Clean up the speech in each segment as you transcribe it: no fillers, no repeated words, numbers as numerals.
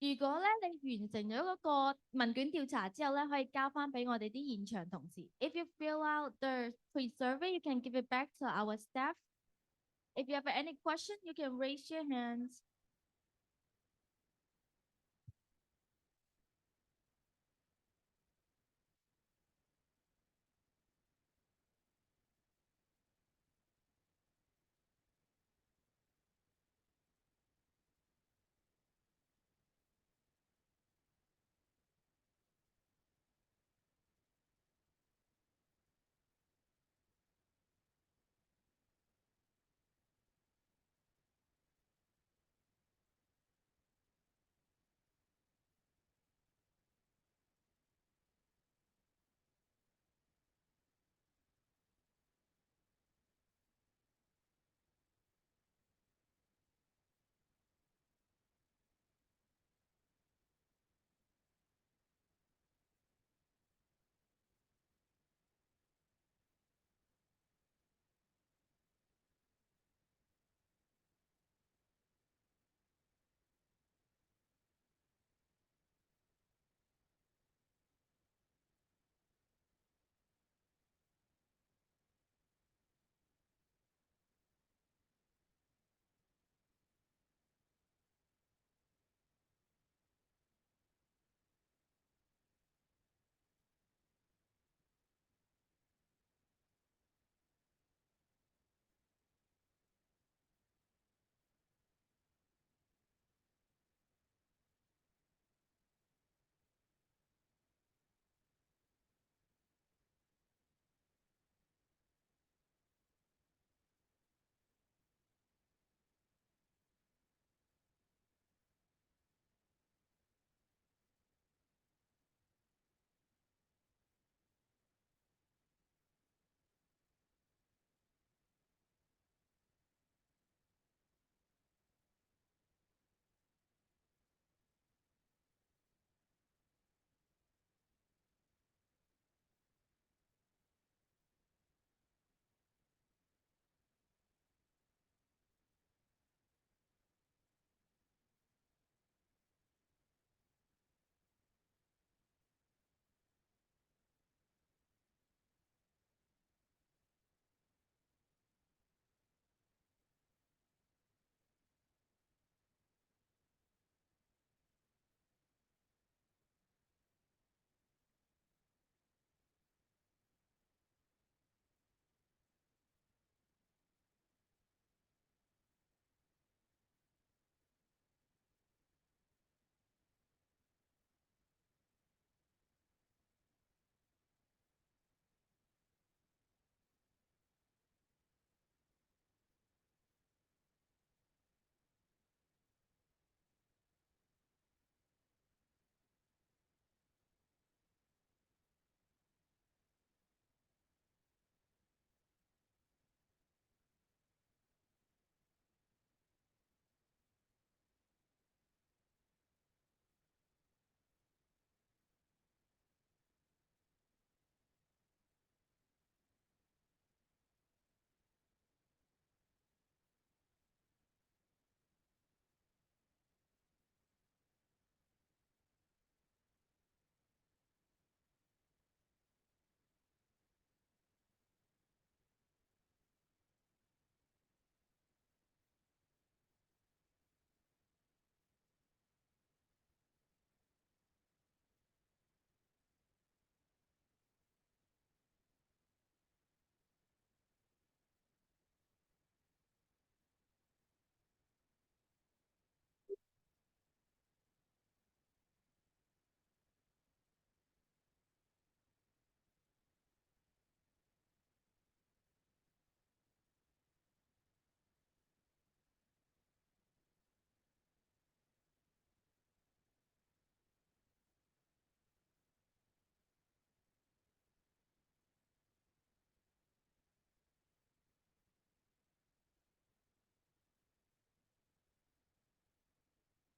如果咧你完成咗嗰個問卷調查之後咧，可以交翻俾我哋啲現場同事。If you fill out the pre-survey, you can give it back to our staff. If you have any question, you can raise your hands.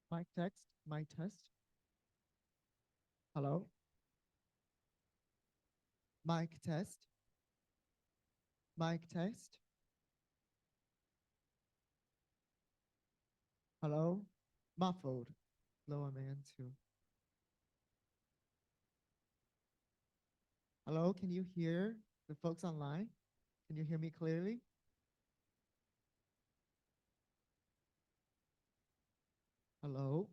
Mic text, mic test. Hello. Mic test. Mic test. Hello. Muffled. lower man too. Hello, can you hear the folks online? Can you hear me clearly? Hello?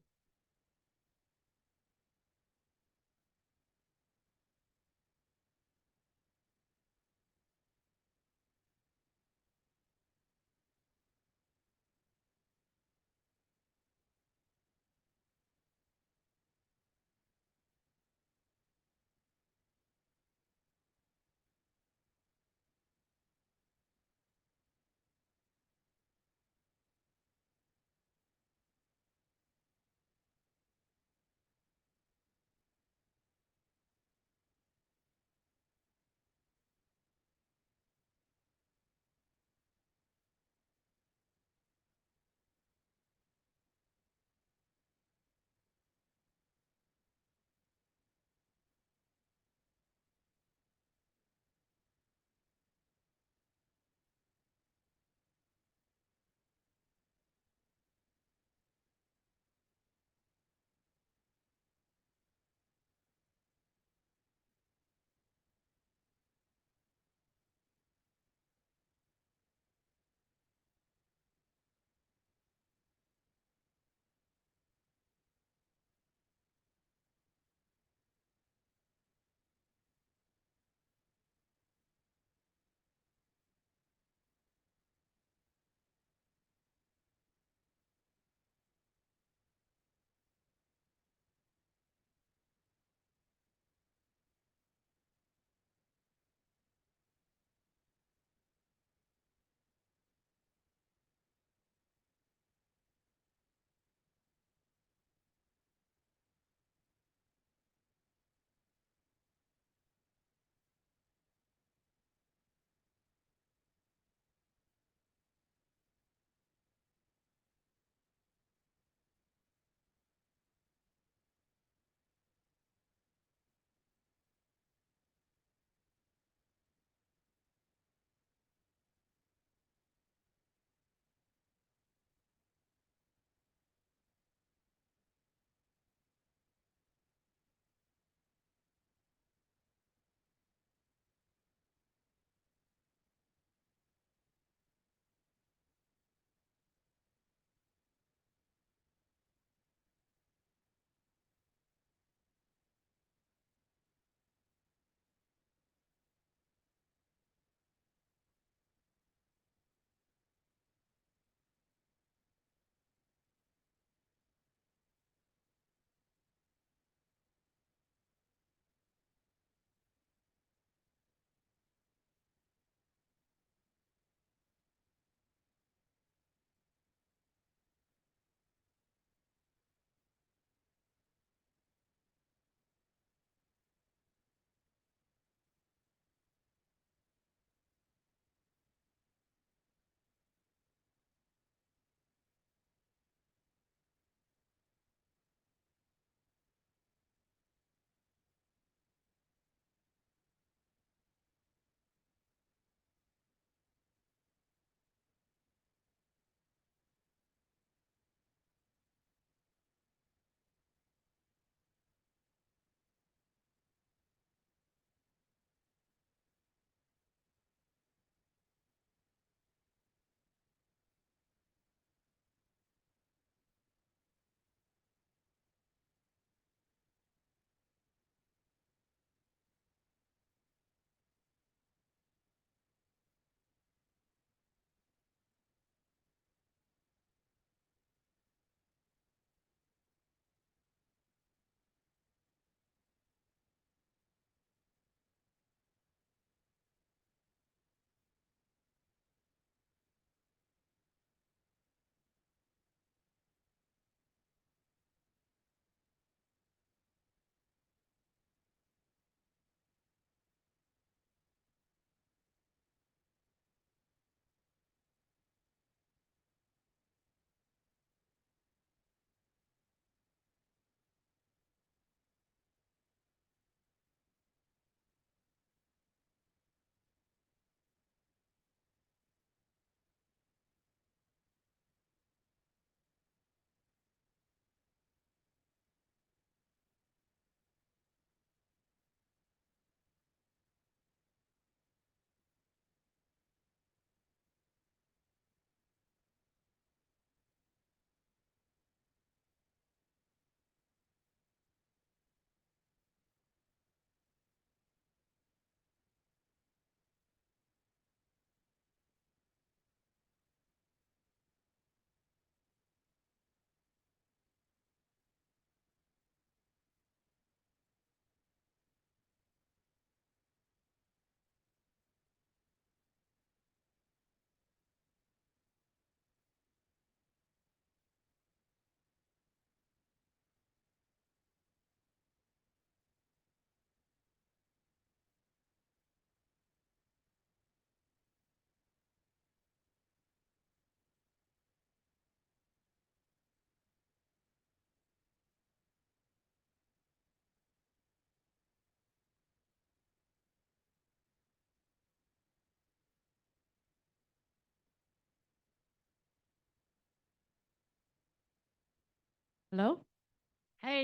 Hello，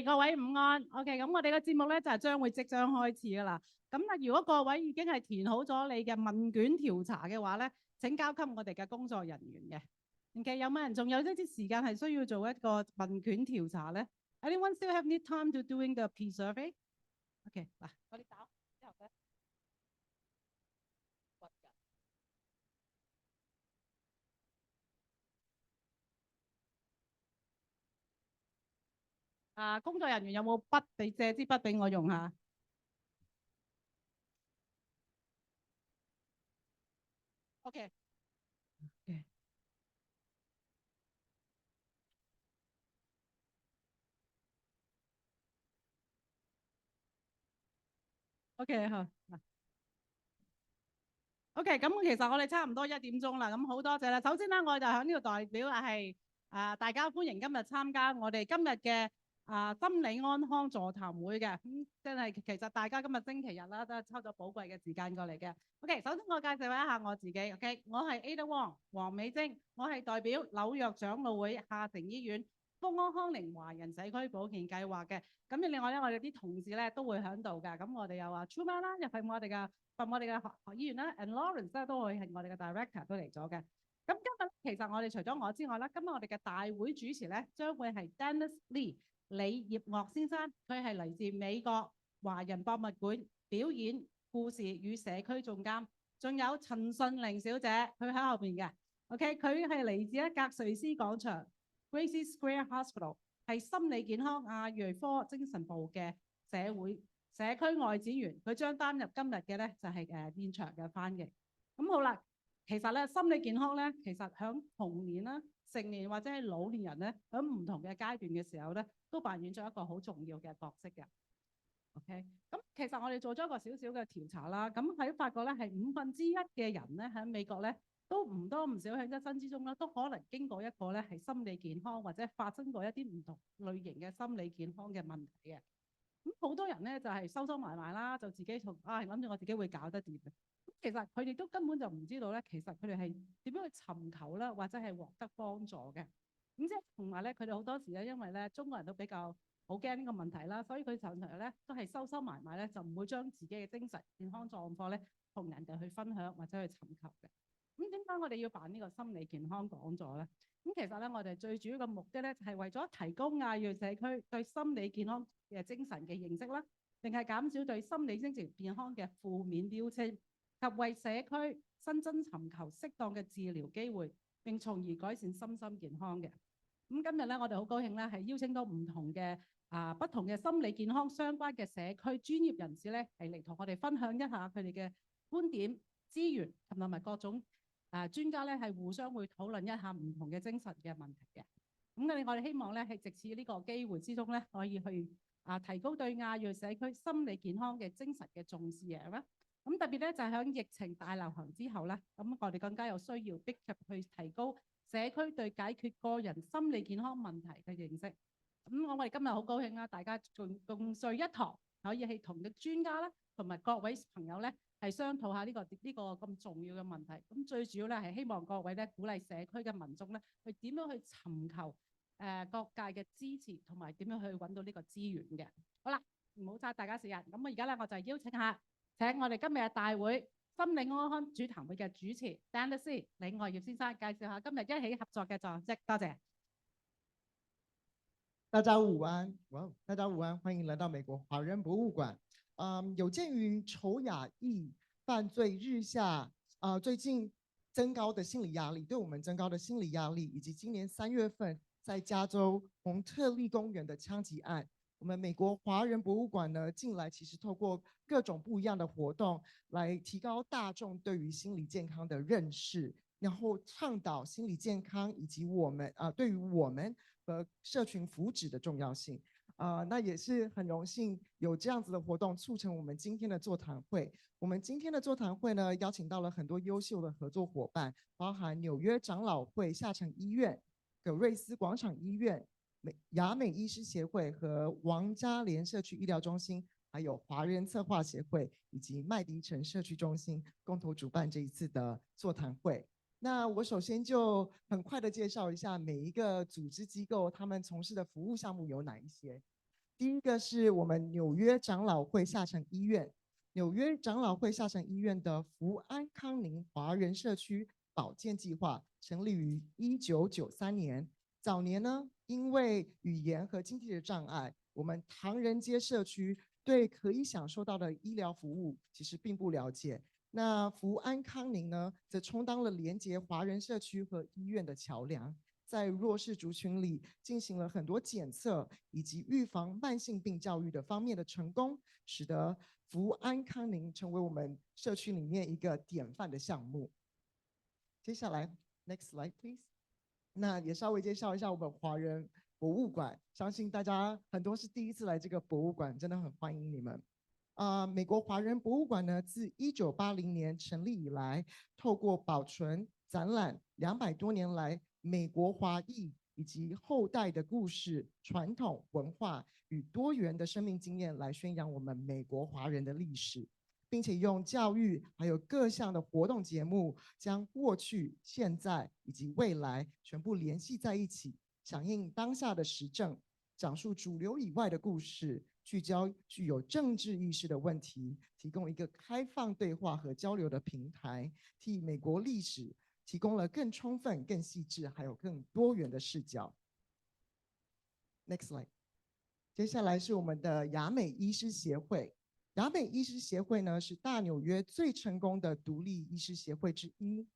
各位午安。OK， 咁我哋嘅節目咧就將會即將開始㗎啦。咁如果各位已經係填好咗你嘅問卷調查嘅話咧，請交給我哋嘅工作人員嘅。OK， 有冇人仲有一啲時間係需要做一個問卷調查咧 ？Anyone still have need time to doing the P-survey？OK， 嗱，我哋打之後咧。工作人員有冇筆俾借支筆俾我用下 ？OK， 好。OK， 咁其實我哋差唔多1點鐘啦，咁好多謝啦。首先咧，我就喺呢度代表係大家歡迎今日參加我哋今日嘅心理安康座談會嘅。真係其實大家今日星期日啦，都係抽咗寶貴嘅時間過嚟嘅。OK， 首先我介紹一下我自己。OK， 我係 Ada 黃美晶，我係代表紐約長老會下城醫院福安康寧華人社區保健計劃嘅。咁另外咧，我哋啲同事咧都會喺度㗎。咁我哋有Truman 啦，又係我哋嘅學醫院啦 ，and Lawrence 咧都會係我哋嘅 director 都嚟咗嘅。咁今日其實我哋除咗我之外咧，今日我哋嘅大會主持咧將會係 Dennis Lee 李業岳先生，佢係嚟自美國華人博物館表演故事與社區總監，仲有陳順玲小姐，佢喺後邊嘅。OK， 佢係嚟自格瑞斯廣場 Gracie Square Hospital， 係心理健康亞裔科精神部嘅社區外展員，佢將擔任今日嘅咧就係現場嘅翻譯。咁好啦，其實咧心理健康咧，其實喺童年啦、成年或者係老年人咧，喺唔同嘅階段嘅時候咧，都扮演咗一個好重要嘅角色嘅。OK， 咁其實我哋做咗一個少少嘅調查啦，咁喺發覺咧係1/5嘅人咧喺美國咧都唔多唔少喺一生之中咧都可能經過一個咧係心理健康或者發生過一啲唔同類型嘅心理健康嘅問題嘅。咁好多人咧就係收埋啦，就自己諗住我自己會搞得掂嘅。咁其實佢哋都根本就唔知道咧，其實佢哋係點樣去尋求啦，或者係獲得幫助嘅。咁即係同埋咧，佢哋好多時咧，因為咧中國人都比較好驚呢個問題啦，所以佢常常咧都係收埋咧，就唔會將自己嘅精神健康狀況咧同人哋去分享或者去尋求嘅。咁點解我哋要辦呢個心理健康講座咧？咁其實咧，我哋最主要嘅目的咧，就係為咗提高亞裔社區對心理健康嘅精神嘅認識啦，定係減少對心理精神健康嘅負面標籤，及為社區新增尋求適當嘅治療機會，並從而改善身心健康嘅。咁今日咧，我哋好高興咧，係邀請到唔同嘅不同嘅心理健康相關嘅社區專業人士咧，係嚟同我哋分享一下佢哋嘅觀點、資源同埋各種專家咧，係互相會討論一下唔同嘅精神嘅問題嘅。咁我哋希望咧，係藉此呢個機會之中咧，可以去提高對亞裔社區心理健康嘅精神嘅重視啦。咁特別咧就係喺疫情大流行之後咧，咁我哋更加有需要逼及去提高社區對解決個人心理健康問題嘅認識。咁我哋今日好高興啦，大家共聚一堂，可以係同嘅專家啦，同埋各位朋友咧係商討下呢個咁重要嘅問題。咁最主要咧係希望各位咧鼓勵社區嘅民眾咧去點樣去尋求各界嘅支持，同埋點樣去揾到呢個資源嘅。好啦，唔好嘥大家時間。咁而家咧我就邀請我哋今日嘅大會心理安康主談會嘅主持 Dennis 李愛業先生介紹下今日一起合作嘅組織。多謝。大家午安，大家午安，欢迎来到美国华人博物馆。有鉴于仇亚裔犯罪日下，最近增高的心理压力，对我们增高的心理压力，以及今年3月份在加州蒙特利公园的枪击案，我们美国华人博物馆呢，近来其实透过各种不一样的活动，来提高大众对于心理健康的认识，然后倡导心理健康以及对于我们和社群福祉的重要性。那也是很荣幸有这样子的活动促成我们今天的座谈会。我们今天的座谈会呢，邀请到了很多优秀的合作伙伴，包含纽约长老会下城医院、葛瑞斯广场医院、雅美医师协会和王家莲社区医疗中心，还有华人策划协会以及麦迪城社区中心共同主办这一次的座谈会。那我首先就很快的介绍一下每一个组织机构他们从事的服务项目有哪一些。第一个是我们纽约长老会下城医院，纽约长老会下城医院的福安康宁华人社区保健计划成立于1993年。早年呢，因为语言和经济的障碍，我们唐人街社区对可以享受到的医疗服务其实并不了解。那福安康宁呢，则充当了连接华人社区和医院的桥梁，在弱势族群里进行了很多检测以及预防慢性病教育的方面的成功，使得福安康宁成为我们社区里面一个典范的项目。接下来 ，next slide please。那也稍微介绍一下我们华人博物馆，相信大家很多是第一次来这个博物馆，真的很欢迎你们。美国华人博物馆呢，自1980年成立以来，透过保存、展览200多年来美国华裔以及后代的故事、传统文化与多元的生命经验，来宣扬我们美国华人的历史，并且用教育还有各项的活动节目，将过去、现在以及未来全部联系在一起，响应当下的时政，讲述主流以外的故事，聚焦具有政治意识的问题，提供一个开放对话和交流的平台，替美国历史提供了更充分、更细致还有更多元的视角。Next slide。接下来是我们的亚美医师协会。亚美医师协会呢，是大纽约最成功的独立医师协会之一，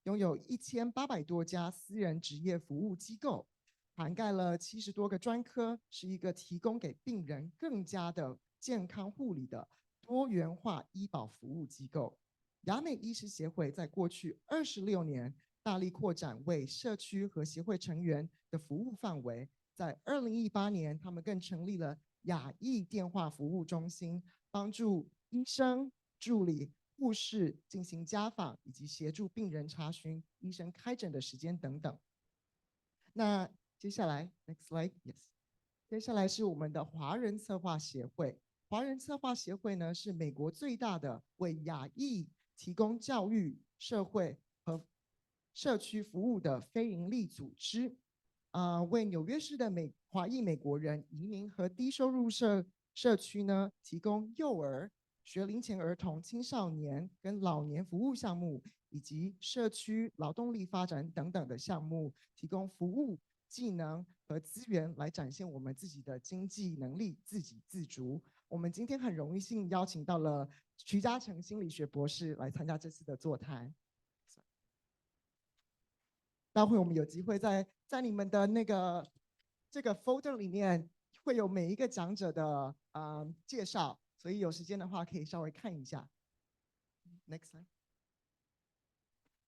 拥有1800多家私人职业服务机构，涵盖了70多个专科，是一个提供给病人更加的健康护理的多元化医保服务机构。亚美医师协会在过去26年大力扩展为社区和协会成员的服务范围，在2018年，他们更成立了亚裔电话服务中心，帮助医生、助理、护士进行家访，以及协助病人查询医生开诊的时间等等。那接下来 ，next slide， yes。接下来是我们的华人策划协会。华人策划协会呢，是美国最大的为亚裔提供教育、社会和社区服务的非营利组织。为纽约市的华裔美国人移民和低收入社区呢，提供幼儿、学龄前儿童、青少年跟老年服务项目，以及社区劳动力发展等等的项目，提供服务、技能和资源来展现我们自己的经济能力，自给自足。我们今天很荣幸邀请到了徐嘉诚心理学博士来参加这次的座谈。待会我们有机会在你们的这个 folder 里面会有每一个讲者的介绍，所以有时间的话可以稍微看一下。Next slide。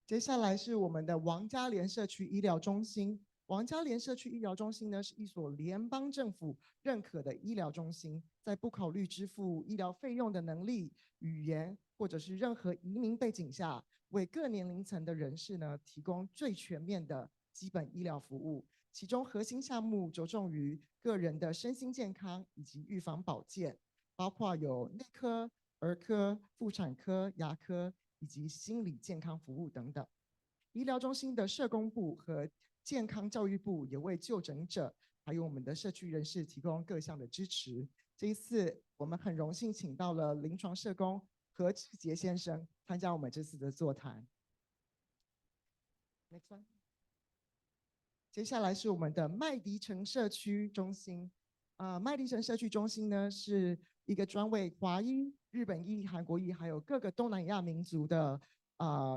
接下来是我们的王家莲社区医疗中心。王家莲社区医疗中心呢，是一所联邦政府认可的医疗中心，在不考虑支付医疗费用的能力、语言或者是任何移民背景下，为各年龄层的人士呢提供最全面的基本医疗服务。其中核心项目着重于个人的身心健康以及预防保健，包括有内科、儿科、妇产科、牙科以及心理健康服务等等。医疗中心的社工部和健康教育部也为就诊者还有我们的社区人士提供各项的支持。这一次我们很荣幸请到了临床社工何志杰先生参加我们这次的座谈。Next one。接下来是我们的麦迪城社区中心。麦迪城社区中心呢，是一个专为华裔、日本裔、韩国裔还有各个东南亚民族的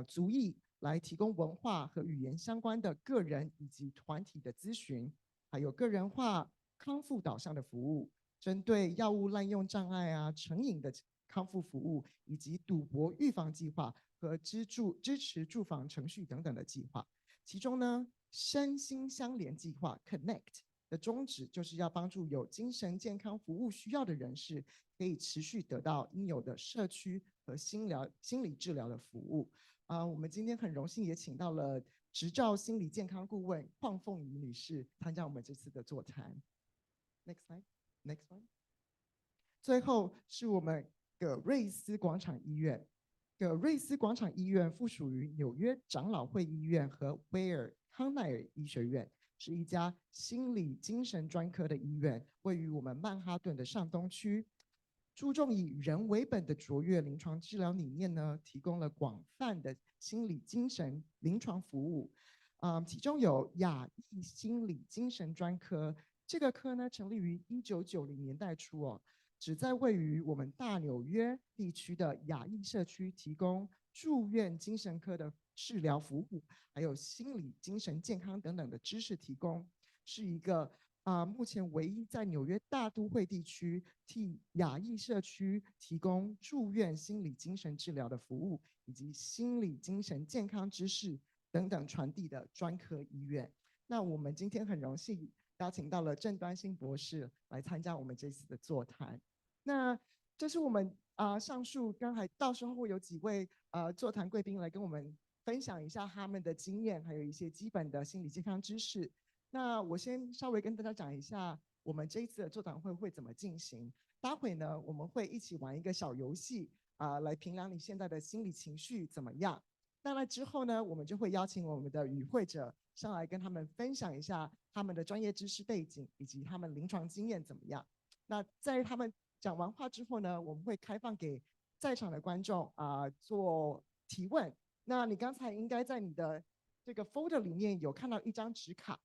族裔来提供文化和语言相关的个人以及团体的咨询，还有个人化康复导向的服务，针对药物滥用障碍成瘾的康复服务，以及赌博预防计划和支持住房程序等等的计划。其中呢，身心相连计划 Connect 的宗旨就是要帮助有精神健康服务需要的人士，可以持续得到应有的社区和心理治疗的服务。我们今天很荣幸也请到了执照心理健康顾问邝凤仪女士参加我们这次的座谈。Next slide, next one。最后是我们葛瑞斯广场医院。的瑞斯广场医院附属于纽约长老会医院和威尔康奈尔医学院，是一家心理精神专科的医院，位于我们曼哈顿的上东区。注重以人为本的卓越临床治疗理念呢，提供了广泛的心理精神临床服务。其中有亚裔心理精神专科，这个科呢成立于1990年代初哦，旨在位于我们大纽约地区的亚裔社区提供住院精神科的治疗服务，还有心理精神健康等等的知识提供，是一个目前唯一在纽约大都会地区替亚裔社区提供住院心理精神治疗的服务，以及心理精神健康知识等等传递的专科医院。那我们今天很荣幸邀请到了郑端兴博士来参加我们这次的座谈。那这是我们上述刚才到时候会有几位座谈贵宾来跟我们分享一下他们的经验，还有一些基本的心理健康知识。那我先稍微跟大家讲一下我们这一次的座谈会会怎么进行。待会呢，我们会一起玩一个小游戏来评量你现在的心理情绪怎么样。那之后呢，我们就会邀请我们的与会者上来跟他们分享一下他们的专业知识背景以及他们临床经验怎么样。那在他们讲完话之后呢，我们会开放给在场的观众做提问。那你刚才应该在你的这个 folder 里面有看到一张纸卡，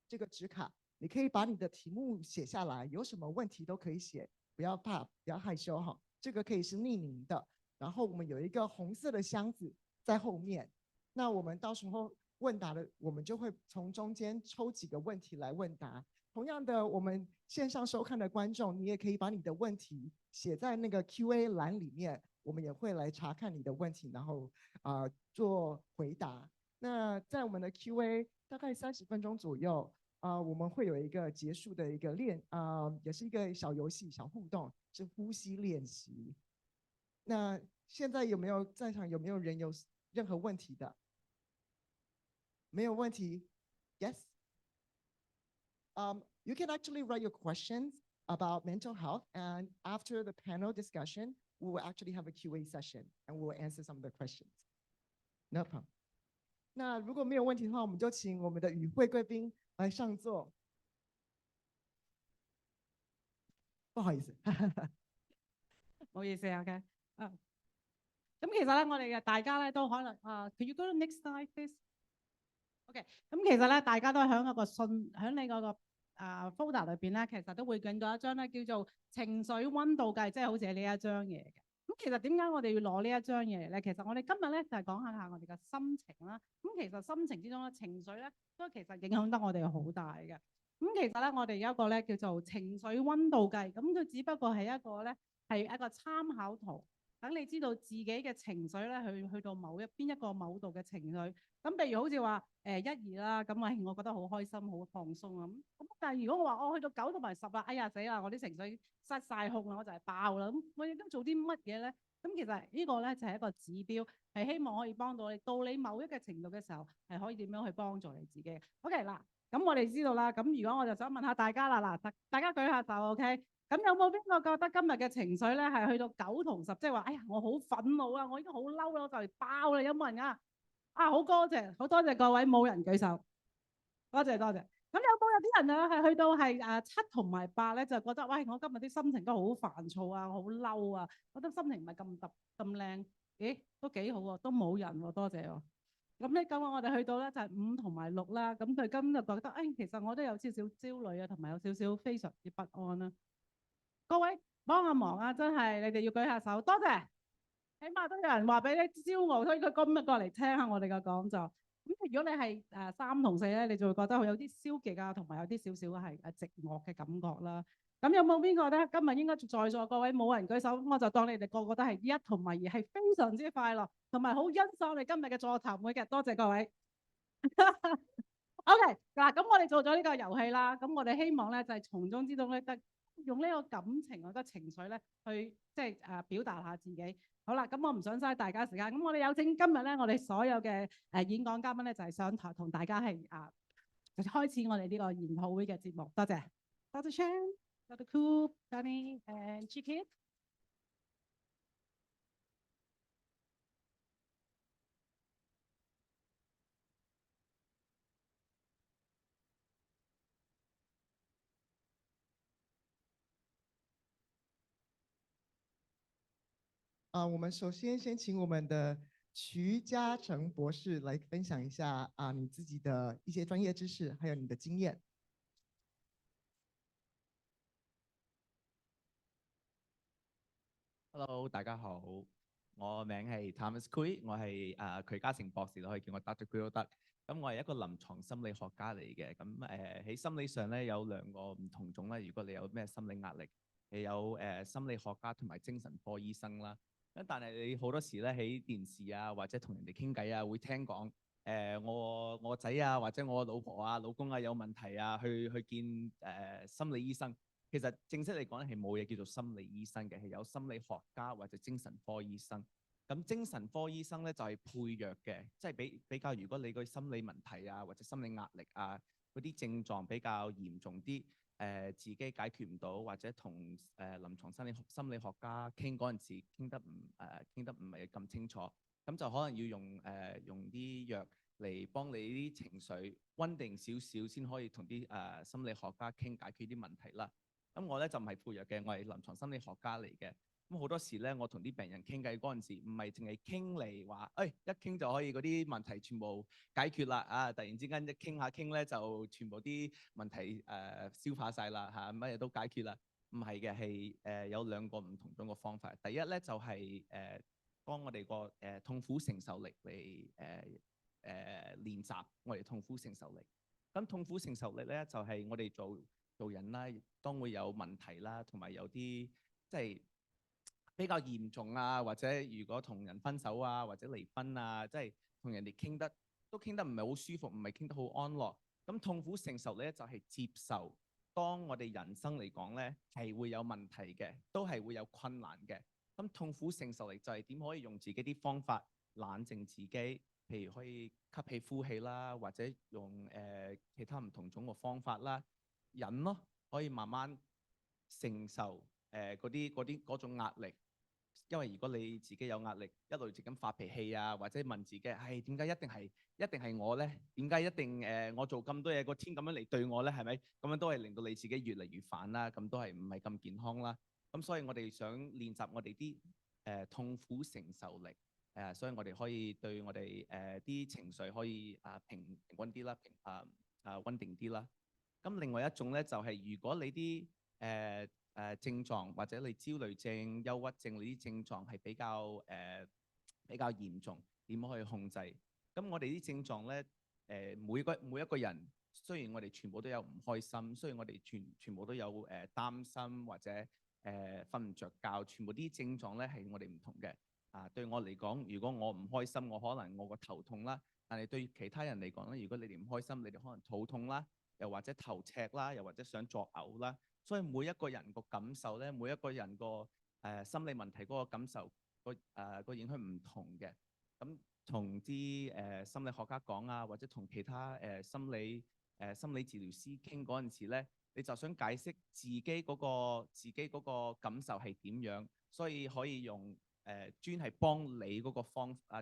这个纸卡你可以把你的题目写下来，有什么问题都可以写，不要怕，不要害羞哈。这个可以是匿名的，然后我们有一个红色的箱子在后面，那我们到时候问答的，我们就会从中间抽几个问题来问答。同样的，我们线上收看的观众，你也可以把你的问题写在那个 Q&A 栏里面，我们也会来查看你的问题，然后做回答。那在我们的 Q&A 大概30分钟左右，我们会有一个结束的一个也是一个小游戏、小互动，是呼吸练习。那现在在场有没有人有任何问题的？没有问题 ？Yes. You can actually write your questions about mental health, and after the panel discussion, we will actually have a Q&A session, and we will answer some of the questions. No problem. 那如果没有问题的话，我们就请我们的与会贵宾来上座。不好意思，唔好意思啊嘅。咁其實咧，我哋嘅大家咧都可能Could you go to next slide, please? OK， 咁其實咧，大家都喺一個喺你嗰個folder 裏邊咧，其實都會見到一張咧叫做情緒溫度計，即係好似係呢一張嘢嘅。咁其實點解我哋要攞呢一張嘢嚟咧？其實我哋今日咧就係講下我哋嘅心情啦。咁其實心情之中咧，情緒咧都其實影響得我哋好大嘅。咁其實咧，我哋有一個咧叫做情緒溫度計，咁佢只不過係一個參考圖，等你知道自己嘅情緒咧去到邊一個某度嘅情緒。咁譬如好似話1、2啦，咁我覺得好開心、好放鬆啊。咁但係如果我話我去到9同埋10啦，哎呀死啦！我啲情緒失晒控啦，我就係爆啦。咁我應該做啲乜嘢咧？咁其實呢個咧就係一個指標，係希望可以幫到你到你某一個程度嘅時候，係可以點樣去幫助你自己。OK 嗱，咁我哋知道啦。咁如果我就想問下大家啦，嗱，大家舉下手 OK。咁有冇邊個覺得今日嘅情緒咧係去到9同10，即係話哎呀我好憤怒啊，我已經好嬲啦，我就嚟爆啦，有冇人啊？好多謝各位，冇人舉手，多謝。咁有啲人係去到係7同埋8咧，就覺得喂我今日啲心情都好煩躁啊，好嬲啊，覺得心情唔係咁靚，咦都幾好喎，都冇人喎，多謝喎。咁我哋去到咧就係5同埋6啦，咁佢今日覺得其實我都有少少焦慮啊，同埋有少少非常之不安啦。各位幫下忙啊，真係你哋要舉下手，多謝。起碼都有人話俾你驕傲，所以佢今日過嚟聽下我哋嘅講座。咁如果你係3同4咧，你就會覺得有啲消極啊，同埋有啲少少係寂寞嘅感覺啦。咁有冇邊個咧？今日應該在座各位冇人舉手，我就當你哋個個都係1同埋2，係非常之快樂，同埋好欣賞我哋今日嘅座談會嘅。多謝各位。OK 嗱，咁我哋做咗呢個遊戲啦，咁我哋希望咧就係從中之中咧得用呢個感情或者情緒咧去即係表達下自己。好啦，咁我唔想嘥大家時間，咁我哋有請今日咧我哋所有嘅演講嘉賓咧就係上台同大家係開始我哋呢個研討會嘅節目。多謝 Dr. Chan、Dr. Coop、Danny and Chikit。我们首先先请我们的徐嘉诚博士来分享一下你自己的一些专业知识，还有你的经验。Hello，大家好，我名係 Thomas Kui，我係徐嘉誠博士，你可以叫我 Dr. Kui 都得。咁我係一個臨床心理學家嚟嘅。咁喺心理上咧有兩個唔同種啦。如果你有咩心理壓力，你有心理學家同埋精神科醫生啦。咁但係你好多時咧喺電視啊或者同人哋傾偈啊，會聽講我仔啊或者我老婆啊老公啊有問題啊，去見心理醫生。其實正式嚟講咧係冇嘢叫做心理醫生嘅，係有心理學家或者精神科醫生。咁精神科醫生咧就係配藥嘅，即係比較如果你個心理問題啊或者心理壓力啊嗰啲症狀比較嚴重啲，自己解決唔到或者同臨床心理學家傾嗰陣時傾得唔係咁清楚，咁就可能要用啲藥嚟幫你啲情緒穩定少少，先可以同啲心理學家傾解決啲問題啦。咁我咧就唔係配藥嘅，我係臨床心理學家嚟嘅。咁好多時咧，我同啲病人傾偈嗰陣時，唔係淨係傾嚟話，一傾就可以嗰啲問題全部解決啦。突然之間一傾下傾咧，就全部啲問題消化晒啦，乜嘢都解決啦。唔係嘅，係有兩個唔同種嘅方法。第一咧就係幫我哋個痛苦承受力嚟練習我哋痛苦承受力。咁痛苦承受力咧就係我哋做人啦，當會有問題啦，同埋有啲即係比較嚴重啊，或者如果同人分手啊，或者離婚啊，即係同人哋傾得唔係好舒服，唔係傾得好安樂。咁痛苦承受咧就係接受，當我哋人生嚟講咧係會有問題嘅，都係會有困難嘅。咁痛苦承受力就係點可以用自己啲方法冷靜自己，譬如可以吸氣呼氣啦，或者用其他唔同種嘅方法啦。忍咯，可以慢慢承受嗰種壓力，因為如果你自己有壓力，一路直咁發脾氣啊，或者問自己係點解一定係我咧？點解一定我做咁多嘢，個天咁樣嚟對我咧？係咪？咁樣都係令到你自己越嚟越煩啦，咁都係唔係咁健康啦。咁所以我哋想練習我哋啲痛苦承受力，所以我哋可以對我哋啲情緒可以平穩啲啦，穩定啲啦。咁另外一種咧就係如果你啲症狀或者你焦慮症、憂鬱症你啲症狀係比較嚴重，點可以控制？咁我哋啲症狀咧每一個人，雖然我哋全部都有唔開心，雖然我哋全部都有擔心或者瞓唔着覺，全部啲症狀咧係我哋唔同嘅。對我嚟講，如果我唔開心，我可能我個頭痛啦。但係對其他人嚟講咧，如果你哋唔開心，你哋可能肚痛啦。又或者頭赤啦，又或者想作嘔啦，所以每一個人個感受咧，每一個人個心理問題嗰個感受個影響唔同嘅。咁同啲心理學家講啊，或者同其他心理治療師傾嗰陣時咧，你就想解釋自己嗰個感受係點樣，所以可以用專係幫你嗰個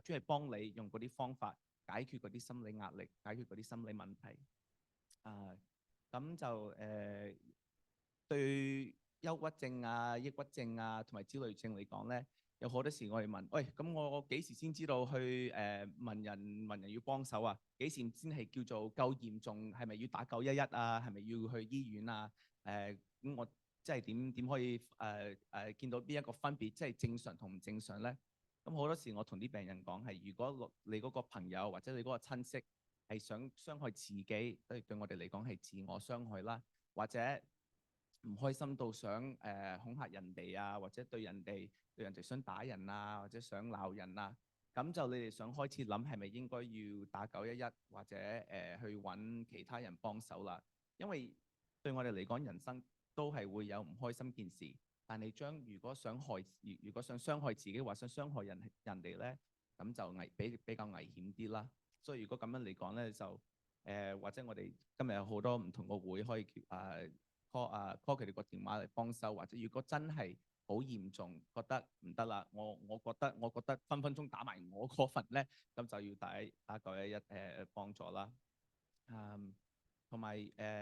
專係幫你用嗰啲方法解決嗰啲心理壓力，解決嗰啲心理問題。咁就對憂鬱症啊、抑鬱症啊同埋焦慮症嚟講咧，有好多時我哋問，喂，咁我幾時先知道去問人要幫手啊？幾時先係叫做夠嚴重？係咪要打911啊？係咪要去醫院啊？咁我即係點可以見到邊一個分別，即係正常同唔正常咧？咁好多時我同啲病人講係，如果你嗰個朋友或者你嗰個親戚係想傷害自己，對我哋嚟講係自我傷害啦，或者唔開心到想恐嚇人哋啊，或者對人哋想打人啊，或者想鬧人啊，咁就你哋想開始諗係咪應該要打911，或者去揾其他人幫手啦。因為對我哋嚟講，人生都係會有唔開心件事，但係如果想傷害自己或想傷害人哋咧，咁就比較危險啲啦。所以如果咁樣嚟講咧，就或者我哋今日有好多唔同個會可以call 佢哋個電話嚟幫手，或者如果真係好嚴重，覺得唔得啦，我覺得分分鐘打埋我嗰份咧，咁就要打911幫助啦。同埋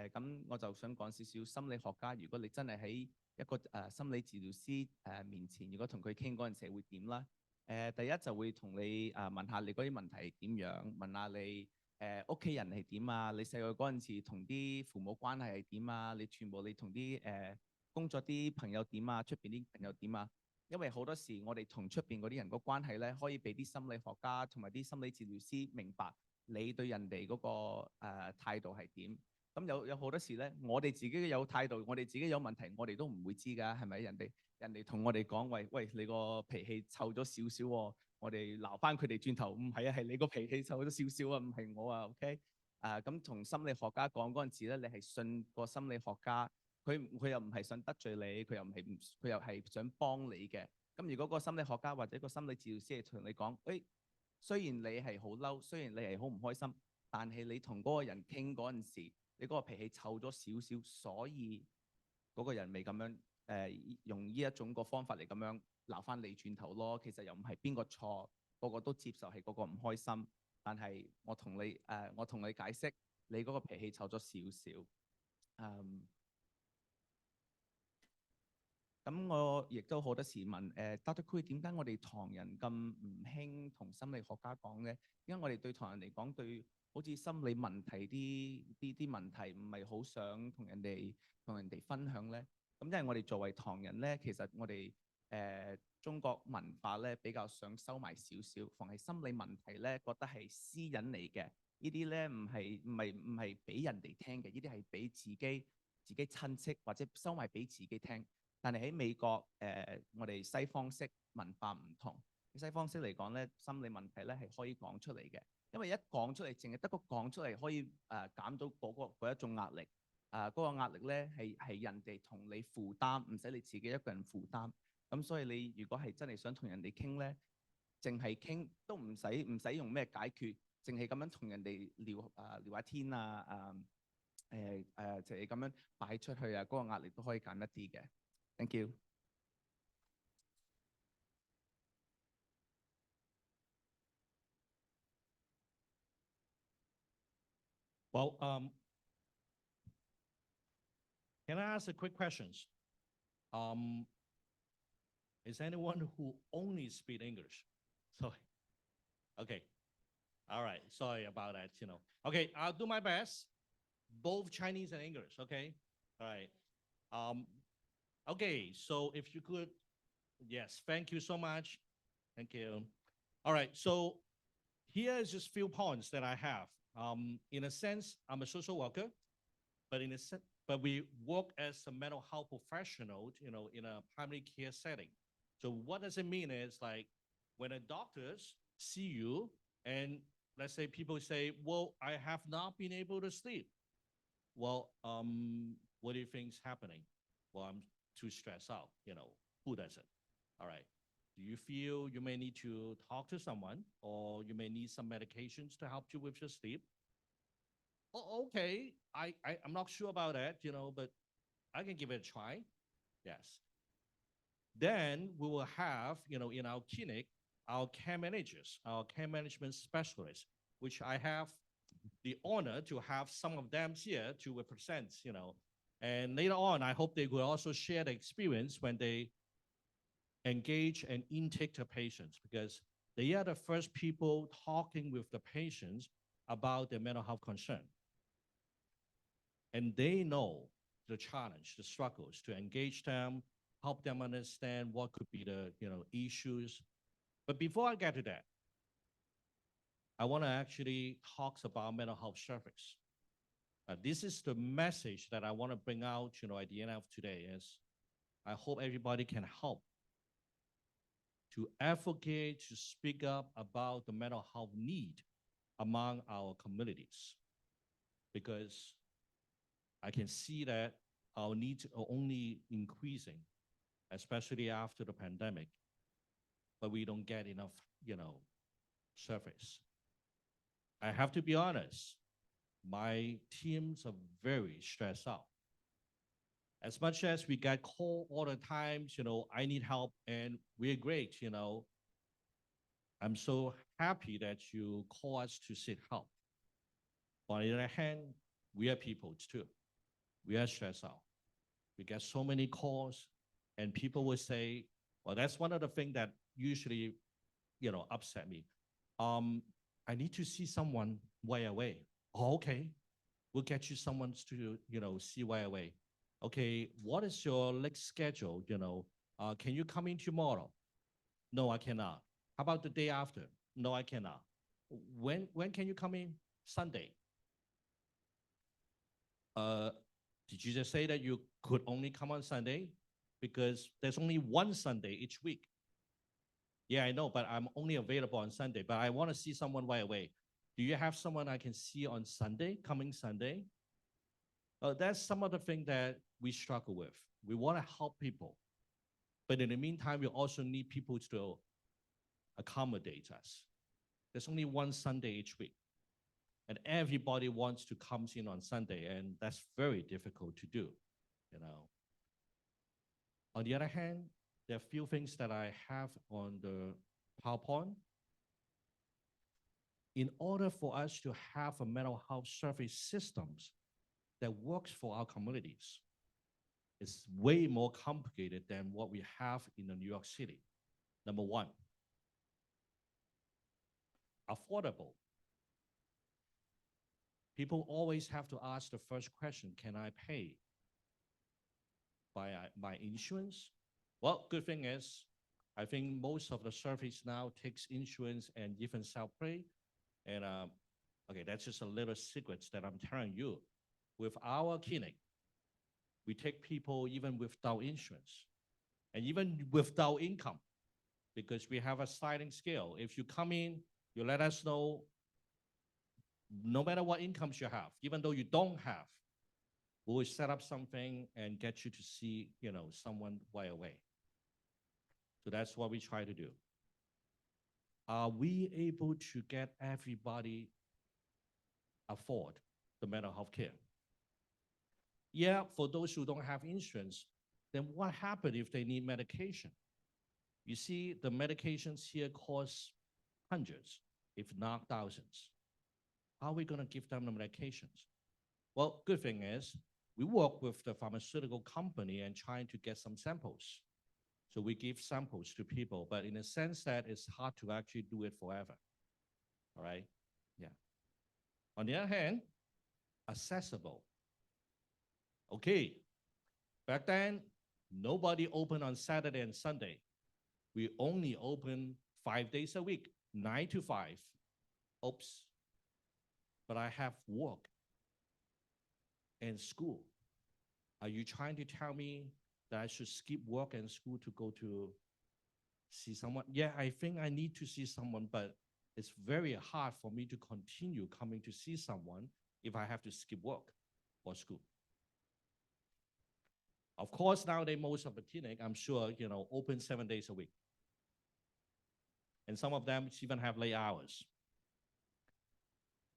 咁我就想講少少心理學家，如果你真係喺一個心理治療師面前，如果同佢傾嗰陣時會點啦？第一就會同你問下你嗰啲問題點樣，問下你屋企人係點啊？你細個嗰陣時同啲父母關係係點啊？你同啲工作啲朋友點啊？出邊啲朋友點啊？因為好多時我哋同出邊嗰啲人個關係咧，可以俾啲心理學家同埋啲心理治療師明白你對人哋嗰個態度係點。咁有好多時咧，我哋自己有態度，我哋自己有問題，我哋都唔會知㗎，係咪？人哋同我哋講，喂，你個脾氣臭咗少少喎，我哋鬧翻佢哋轉頭，唔係啊，係你個脾氣臭咗少少啊，唔係我啊 ，OK？咁同心理學家講嗰陣時咧，你係信個心理學家，佢又唔係想得罪你，佢又係想幫你嘅。咁如果個心理學家或者個心理治療師係同你講，誒，雖然你係好嬲，雖然你係好唔開心，但係你同嗰個人傾嗰陣時，你嗰個脾氣臭咗少少，所以嗰個人咪咁樣用呢一種個方法嚟咁樣鬧翻你轉頭咯。其實又唔係邊個錯，個個都接受係個個唔開心。但係我同你解釋，你嗰個脾氣臭咗少少。咁我亦都好多時問Dr. Kui 點解我哋唐人咁唔興同心理學家講咧？因為我哋對唐人嚟講，對好似心理問題啲問題唔係好想同人哋分享咧。咁因為我哋作為唐人咧，其實我哋中國文化咧比較想收埋少少，逢係心理問題咧覺得係私隱嚟嘅。呢啲咧唔係俾人哋聽嘅，呢啲係俾自己親戚或者收埋俾自己聽。但係喺美國我哋西方式文化唔同。西方式嚟講咧，心理問題咧係可以講出嚟嘅，因為一講出嚟，淨係得個講出嚟可以減到嗰一種壓力。嗰個壓力咧係人哋同你負擔，唔使你自己一個人負擔。咁所以你如果係真係想同人哋傾咧，淨係傾都唔使用咩解決，淨係咁樣同人哋聊下天就係咁樣擺出去啊，嗰個壓力都可以減一啲嘅。Thank you. Well, can I ask a quick questions? Is anyone who only speak English? Sorry. Okay. All right. Sorry about that. Okay, I'll do my best. Both Chinese and English. Okay. All right. Okay. So if you could, yes. Thank you so much. Thank you. All right. So here is just few points that I have. In a sense, I'm a social worker, but we work as a mental health professional, in a primary care setting. So what does it mean is like when a doctors see you and let's say people say, well, I have not been able to sleep. Well, what do you think is happening? Well, I'm too stressed out, who doesn't? All right. Do you feel you may need to talk to someone or you may need some medications to help you with your sleep? Oh, okay. I'm not sure about that, but I can give it a try. Yes. Then we will have, in our clinic, our care managers, our care management specialists, which I have the honor to have some of them here to represent, and later on, I hope they will also share the experience when they engage and intake the patients, because they are the first people talking with the patients about their mental health concern. And they know the challenge, the struggles, to engage them, help them understand what could be the issues. But before I get to that, I want to actually talk about mental health service. This is the message that I want to bring out, at the end of today, is I hope everybody can help to advocate, to speak up about the mental health need among our communities. Because I can see that our needs are only increasing, especially after the pandemic, but we don't get enough, service. I have to be honest, my teams are very stressed out. As much as we get called all the time, I need help, and we're great, I'm so happy that you call us to seek help. On the other hand, we are people too. We are stressed out. We get so many calls, and people will say, well, that's one of the things that usually, upset me. I need to see someone right away. Oh, okay. We'll get you someone to, see right away. Okay, what is your next schedule? Can you come in tomorrow? No, I cannot. How about the day after? No, I cannot. When can you come in? Sunday. Did you just say that you could only come on Sunday? Because there's only one Sunday each week. Yeah, I know, but I'm only available on Sunday, but I want to see someone right away. Do you have someone I can see on Sunday, coming Sunday? That's some of the things that we struggle with. We want to help people, but in the meantime, we also need people to accommodate us. There's only one Sunday each week, and everybody wants to come in on Sunday, and that's very difficult to do, On the other hand, there are a few things that I have on the PowerPoint. In order for us to have a mental health service systems that works for our communities, it's way more complicated than what we have in New York City. Number one, affordable. People always have to ask the first question, can I pay by my insurance? Well, good thing is, I think most of the service now takes insurance and even self-pay. And okay, that's just a little secret that I'm telling you. With our clinic, we take people even without insurance and even without income, because we have a sliding scale. If you come in, you let us know, no matter what incomes you have, even though you don't have, we will set up something and get you to see, someone right away. So that's what we try to do. Are we able to get everybody afford the mental health care? Yeah, for those who don't have insurance, then what happens if they need medication? You see, the medications here cost hundreds, if not thousands. How are we going to give them the medications? Well, good thing is, we work with the pharmaceutical company and trying to get some samples. So we give samples to people, but in a sense that it's hard to actually do it forever. All right? Yeah. On the other hand, accessible. Okay. Back then, nobody opened on Saturday and Sunday. We only open 5 days a week, 9 to 5. Oops. But I have work and school. Are you trying to tell me that I should skip work and school to go to see someone? Yeah, I think I need to see someone, but it's very hard for me to continue coming to see someone if I have to skip work or school. Of course, nowadays, most of the clinic, I'm sure, open 7 days a week. And some of them even have late hours.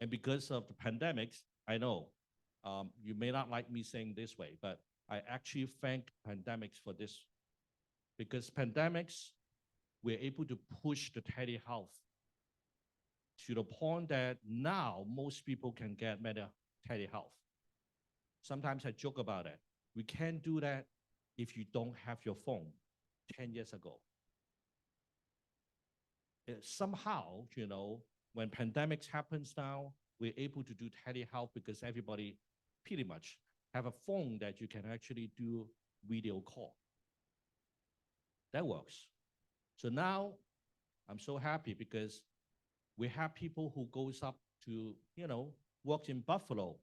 And because of the pandemics, I know you may not like me saying this way, but I actually thank pandemics for this, because pandemics, we're able to push the telehealth to the point that now most people can get better telehealth. Sometimes I joke about it. We can't do that if you don't have your phone 10 years ago. Somehow, when pandemics happens now, we're able to do telehealth because everybody pretty much have a phone that you can actually do video call. That works. So now I'm so happy because we have people who goes up to, work in Buffalo.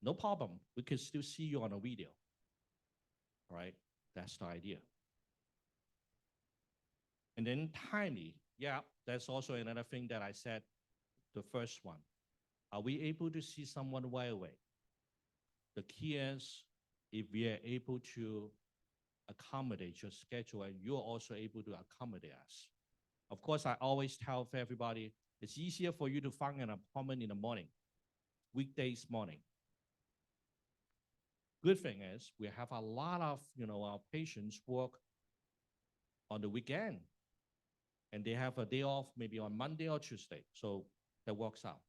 No problem. We can still see you on a video. All right? That's the idea. And then timely. Yeah, that's also another thing that I said, the first one. Are we able to see someone right away? The key is if we are able to accommodate your schedule and you're also able to accommodate us. Of course, I always tell everybody, it's easier for you to find an appointment in the morning, weekdays morning. Good thing is we have a lot of, our patients work on the weekend and they have a day off maybe on Monday or Tuesday. So that works out.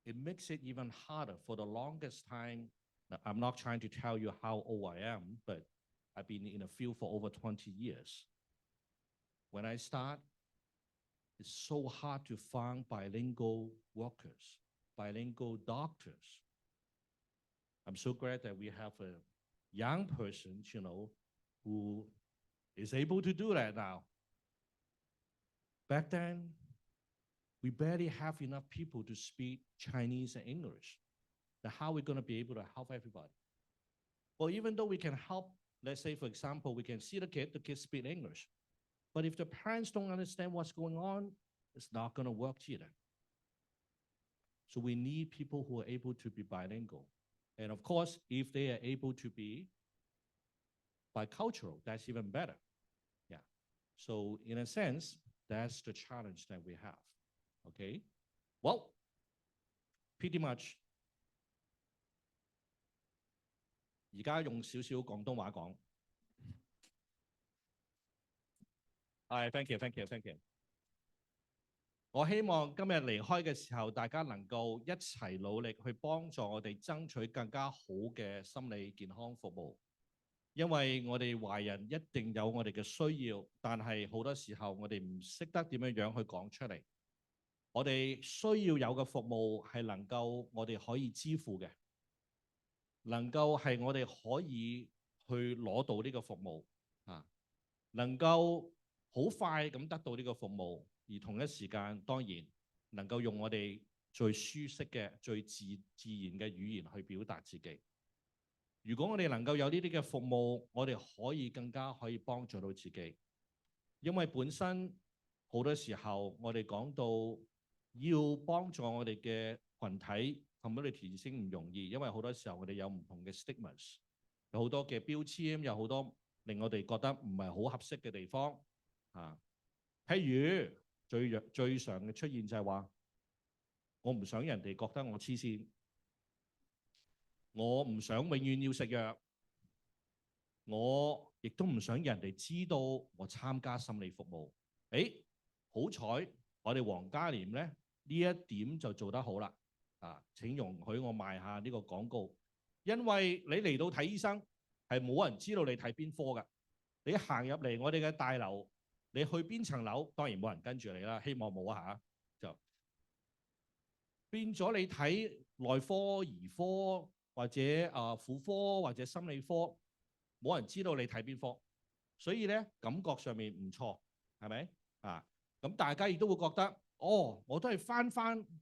It makes it even harder. For the longest time, Now, I'm not trying to tell you how old I am, but I've been in the field for over 20 years. When I start, it's so hard to find bilingual workers, bilingual doctors. I'm so glad that we have a young person, who is able to do that now. Back then, we barely have enough people to speak Chinese and English. Now, how are we going to be able to help everybody? Well, even though we can help, let's say, for example, we can see the kids speak English. But if the parents don't understand what's going on, it's not going to work either. So we need people who are able to be bilingual. And of course, if they are able to be bicultural, that's even better. Yeah. So in a sense, that's the challenge that we have. Okay. Well, pretty much. 而家用少少廣東話講。Thank you。我希望今日離開嘅時候，大家能夠一齊努力去幫助我哋爭取更加好嘅心理健康服務。因為我哋華人一定有我哋嘅需要，但係好多時候我哋唔識得點樣去講出嚟。我哋需要有嘅服務係能夠我哋可以支付嘅，能夠係我哋可以去攞到呢個服務能夠好快咁得到呢個服務，而同一時間當然能夠用我哋最舒適嘅、最自然嘅語言去表達自己。如果我哋能夠有呢啲嘅服務，我哋可以更加可以幫助到自己，因為本身好多時候我哋講到要幫助我哋嘅群體 community 先唔容易，因為好多時候我哋有唔同嘅 stigmas， 有好多嘅標籤，有好多令我哋覺得唔係好合適嘅地方譬如最常嘅出現就係話，我唔想人哋覺得我黐線，我唔想永遠要食藥，我亦都唔想人哋知道我參加心理服務。好彩我哋黃嘉廉咧呢一點就做得好啦。請容許我賣下呢個廣告，因為你嚟到睇醫生係冇人知道你睇邊科㗎。你行入嚟我哋嘅大樓，你去邊層樓，當然冇人跟住你啦，希望冇就變咗你睇內科、兒科或者婦科或者心理科，冇人知道你睇邊科，所以咧感覺上面唔錯，係咪咁大家亦都會覺得，我都係翻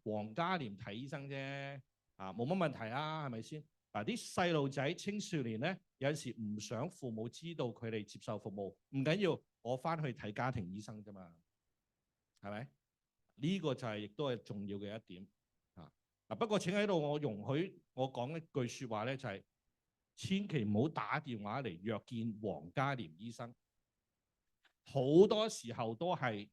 黃嘉廉睇醫生啫，冇乜問題係咪先？啲細路仔、青少年咧，有陣時唔想父母知道佢哋接受服務，唔緊要，我翻去睇家庭醫生啫嘛，係咪？呢個就係亦都係重要嘅一點不過請喺度我容許我講一句説話咧，就係千祈唔好打電話嚟約見黃嘉廉醫生，好多時候都係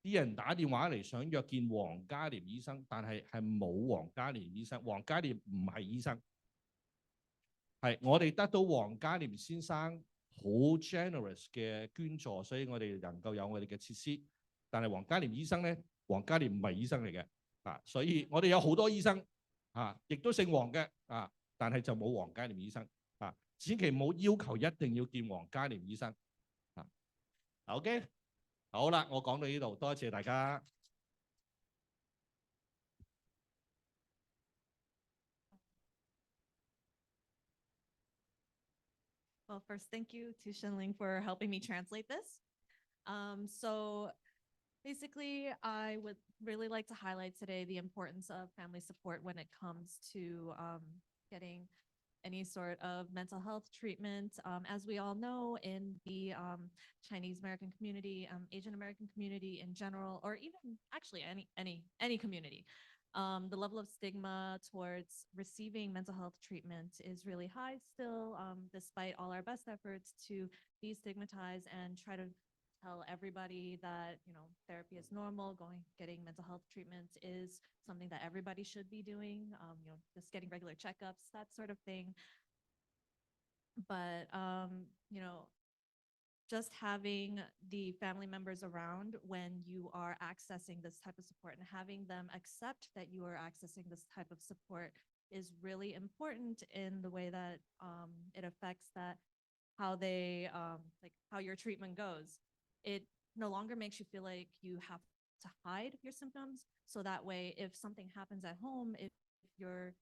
啲人打電話嚟想約見黃嘉廉醫生，但係冇黃嘉廉醫生，黃嘉廉唔係醫生。係我哋得到黃嘉廉先生好 generous 嘅捐助，所以我哋能夠有我哋嘅設施。但係黃嘉廉醫生咧，黃嘉廉唔係醫生嚟嘅所以我哋有好多醫生亦都姓黃嘅但係就冇黃嘉廉醫生千祈唔好要求一定要見黃嘉廉醫生OK， 好啦，我講到呢度，多謝大家。Well, first, thank you to Shenling for helping me translate this. So basically, I would really like to highlight today the importance of family support when it comes to getting any sort of mental health treatment. As we all know, in the Chinese American community, Asian American community in general, or even actually any community, the level of stigma towards receiving mental health treatment is really high still, despite all our best efforts to destigmatize and try to tell everybody that, therapy is normal, getting mental health treatment is something that everybody should be doing, just getting regular checkups, that sort of thing. But, just having the family members around when you are accessing this type of support and having them accept that you are accessing this type of support is really important in the way that it affects that how they like how your treatment goes. It no longer makes you feel like you have to hide your symptoms. So that way, if something happens at home, if your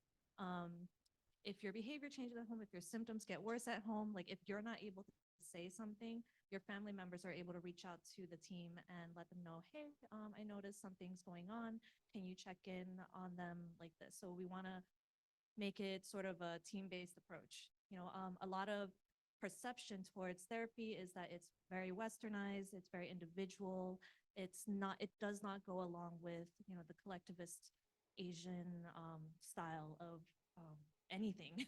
behavior changes at home, if your symptoms get worse at home, like if you're not able to say something, your family members are able to reach out to the team and let them know, hey, I noticed something's going on. Can you check in on them like this? So we want to make it sort of a team-based approach. A lot of perception towards therapy is that it's very westernized, it's very individual. It does not go along with, the collectivist Asian style of anything.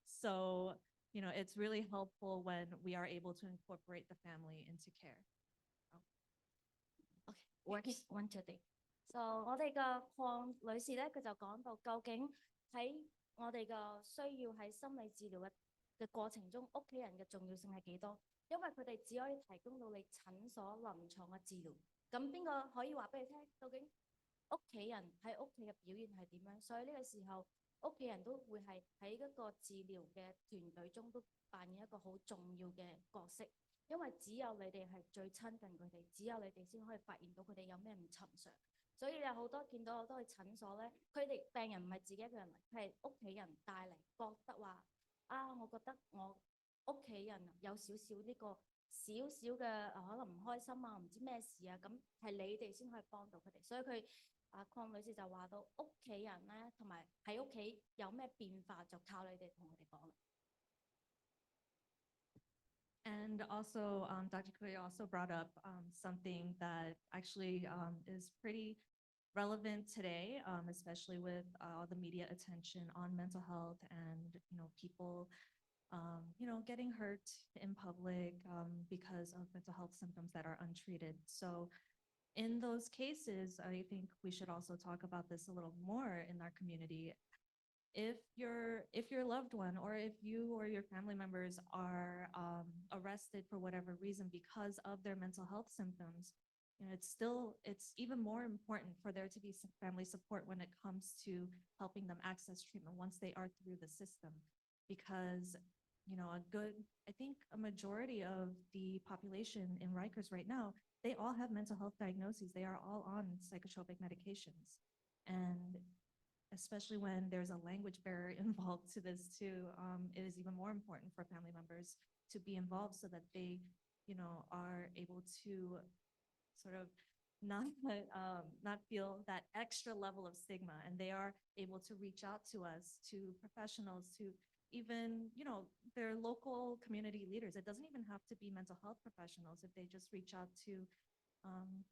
So, it's really helpful when we are able to incorporate the family into care. Okay, one two three。就我哋嘅鄺女士咧，佢就講到究竟喺我哋嘅需要喺心理治療嘅過程中，屋企人嘅重要性係幾多？因為佢哋只可以提供到你診所臨床嘅治療。咁邊個可以話俾你聽，究竟屋企人喺屋企嘅表現係點樣？所以呢個時候，屋企人都會係喺一個治療嘅團隊中都扮演一個好重要嘅角色。因為只有你哋係最親近佢哋，只有你哋先可以發現到佢哋有咩唔尋常。所以有好多見到好多去診所咧，佢哋病人唔係自己一個人嚟，係屋企人帶嚟，覺得話我覺得我屋企人有少少呢個少少嘅可能唔開心啊，唔知咩事啊，咁係你哋先可以幫到佢哋。所以佢鄺女士就話到屋企人咧，同埋喺屋企有咩變化，就靠你哋同我哋講。And also, Dr. Kui also brought up something that actually is pretty relevant today, especially with all the media attention on mental health and, people, getting hurt in public because of mental health symptoms that are untreated. So in those cases, I think we should also talk about this a little more in our community. If your loved one or if you or your family members are arrested for whatever reason because of their mental health symptoms, it's even more important for there to be some family support when it comes to helping them access treatment once they are through the system. Because, I think a majority of the population in Rikers right now, they all have mental health diagnoses. They are all on psychotropic medications. And especially when there's a language barrier involved to this too, it is even more important for family members to be involved so that they, are able to sort of not feel that extra level of stigma, and they are able to reach out to us, to professionals, to even, their local community leaders. It doesn't even have to be mental health professionals. If they just reach out to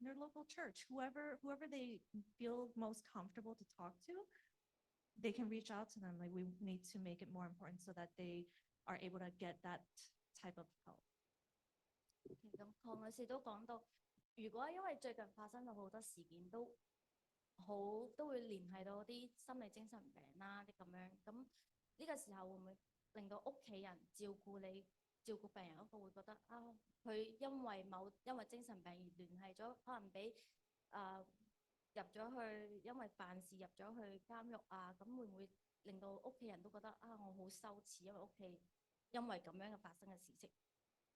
their local church, whoever they feel most comfortable to talk to, they can reach out to them. Like, we need to make it more important so that they are able to get that type of help. 咁鄺女士都講到，如果因為最近發生咗好多事件，都會聯繫到啲心理精神病啦啲咁樣，咁呢個時候會唔會令到屋企人照顧病人嗰個會覺得佢因為精神病而聯繫咗，可能俾入咗去，因為犯事入咗去監獄啊，咁會唔會令到屋企人都覺得我好羞恥，因為屋企因為咁樣嘅發生嘅事情。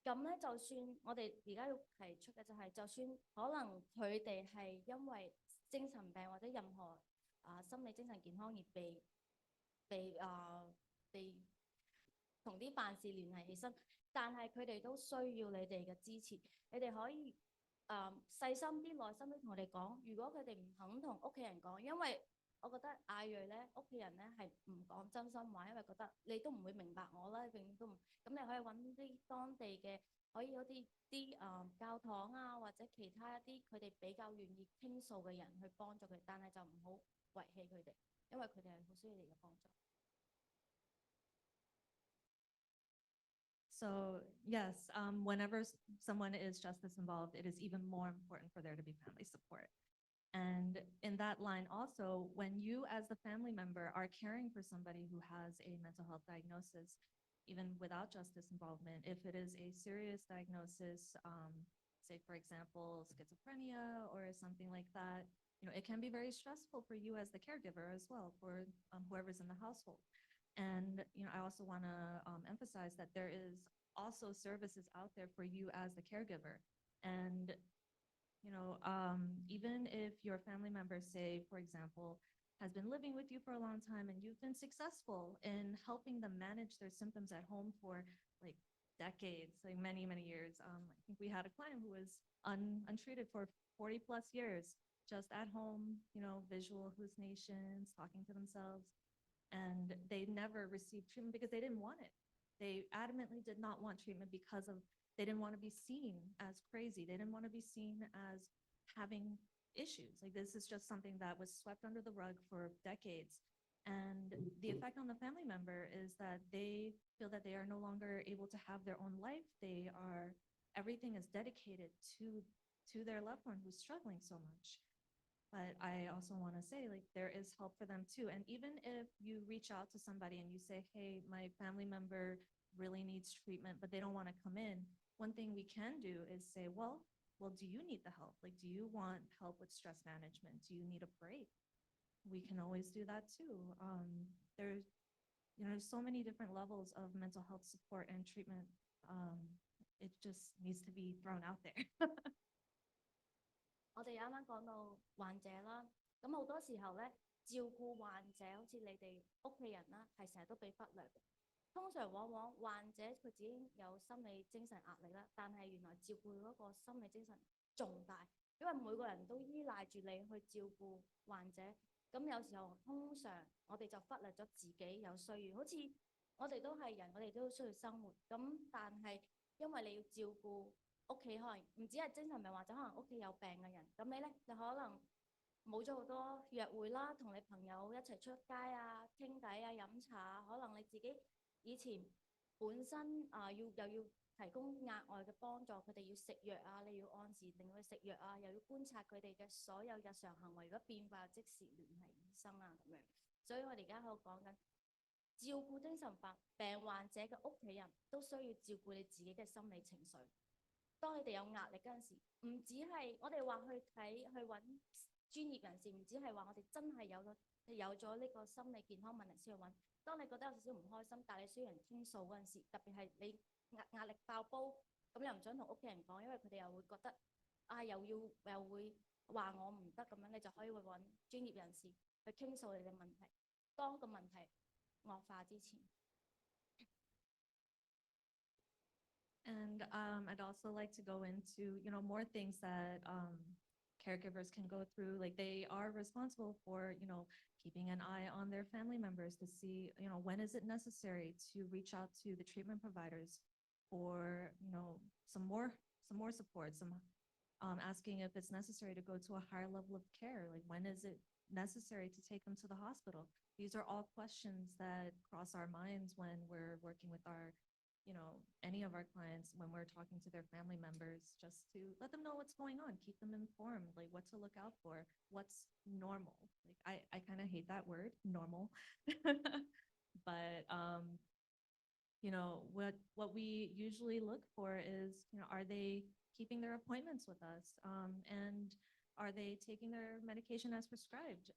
咁咧，就算我哋而家要提出嘅就係，就算可能佢哋係因為精神病或者任何心理精神健康而被同啲辦事聯繫起身，但係佢哋都需要你哋嘅支持。你哋可以細心啲、耐心啲同我哋講。如果佢哋唔肯同屋企人講，因為我覺得亞裔咧，屋企人咧係唔講真心話，因為覺得你都唔會明白我啦，永遠都唔。咁你可以揾啲當地嘅，可以嗰啲教堂啊，或者其他一啲佢哋比較願意傾訴嘅人去幫助佢，但係就唔好遺棄佢哋，因為佢哋係好需要你嘅幫助。So yes, whenever someone is justice involved, it is even more important for there to be family support. And in that line also, when you as the family member are caring for somebody who has a mental health diagnosis, even without justice involvement, if it is a serious diagnosis, say for example, schizophrenia or something like that, it can be very stressful for you as the caregiver as well, for whoever's in the household. And, I also want to emphasize that there is also services out there for you as the caregiver. And, even if your family member, say, for example, has been living with you for a long time and you've been successful in helping them manage their symptoms at home for like decades, like many, many years. I think we had a client who was untreated for 40 plus years, just at home, visual hallucinations, talking to themselves. And they never received treatment because they didn't want it. They adamantly did not want treatment because they didn't want to be seen as crazy. They didn't want to be seen as having issues. Like, this is just something that was swept under the rug for decades. And the effect on the family member is that they feel that they are no longer able to have their own life. Everything is dedicated to their loved one who's struggling so much. But I also want to say, like, there is help for them too. And even if you reach out to somebody and you say, hey, my family member really needs treatment, but they don't want to come in, one thing we can do is say, well, do you need the help? Like, do you want help with stress management? Do you need a break? We can always do that too. There's so many different levels of mental health support and treatment. It just needs to be thrown out there. 我哋啱啱講到患者啦，咁好多時候咧，照顧患者好似你哋屋企人啦，係成日都被忽略嘅。通常往往患者佢自己有心理精神壓力啦，但係原來照顧嗰個心理精神仲大，因為每個人都依賴住你去照顧患者。咁有時候通常我哋就忽略咗自己有需要，好似我哋都係人，我哋都需要生活。咁但係因為你要照顧屋企，可能唔止係精神病，或者可能屋企有病嘅人，咁你咧就可能冇咗好多約會啦，同你朋友一齊出街啊、傾偈啊、飲茶啊，可能你自己以前本身又要提供額外嘅幫助，佢哋要食藥啊，你要按時令佢食藥啊，又要觀察佢哋嘅所有日常行為，如果變化即時聯繫醫生啊咁樣。所以我哋而家喺度講緊照顧精神病患者嘅屋企人，都需要照顧你自己嘅心理情緒。當你哋有壓力嗰陣時，唔止係我哋話去揾專業人士，唔止係話我哋真係有咗呢個心理健康問題先去揾。當你覺得有少少唔開心，但係你需要人傾訴嗰陣時，特別係你壓力爆煲，咁又唔想同屋企人講，因為佢哋又會覺得又會話我唔得咁樣，你就可以去揾專業人士去傾訴你嘅問題，當個問題惡化之前。And I'd also like to go into, more things that caregivers can go through. Like, they are responsible for, keeping an eye on their family members to see, when is it necessary to reach out to the treatment providers for, some more support, asking if it's necessary to go to a higher level of care. Like, when is it necessary to take them to the hospital? These are all questions that cross our minds when we're working with our any of our clients, when we're talking to their family members, just to let them know what's going on, keep them informed, like what to look out for, what's normal. Like, I kind of hate that word, normal. But, what we usually look for is, are they keeping their appointments with us? And are they taking their medication as prescribed?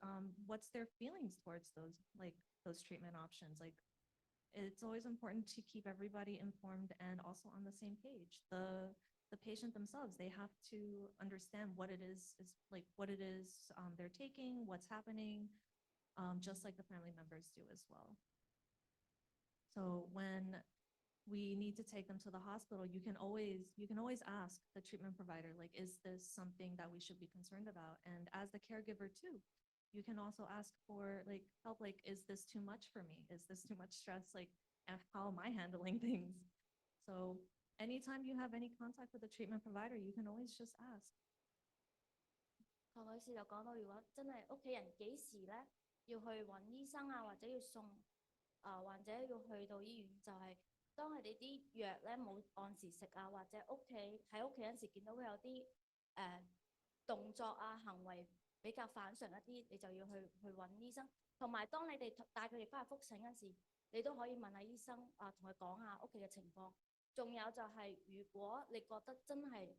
What's their feelings towards those treatment options? Like, it's always important to keep everybody informed and also on the same page. The patient themselves, they have to understand what it is they're taking, what's happening, just like the family members do as well. So when we need to take them to the hospital, you can always ask the treatment provider, like, is this something that we should be concerned about? And as the caregiver too, you can also ask for help, like, is this too much for me? Is this too much stress? Like, how am I handling things? So anytime you have any contact with a treatment provider, you can always just ask. 唐女士就講到，如果真係屋企人幾時咧要去揾醫生啊，或者要送患者要去到醫院，就係當佢哋啲藥咧冇按時食啊，或者喺屋企嗰陣時見到佢有啲動作啊行為比較反常一啲，你就要去揾醫生。同埋當你哋帶佢哋翻去覆診嗰時，你都可以問下醫生同佢講下屋企嘅情況。仲有就係如果你覺得真係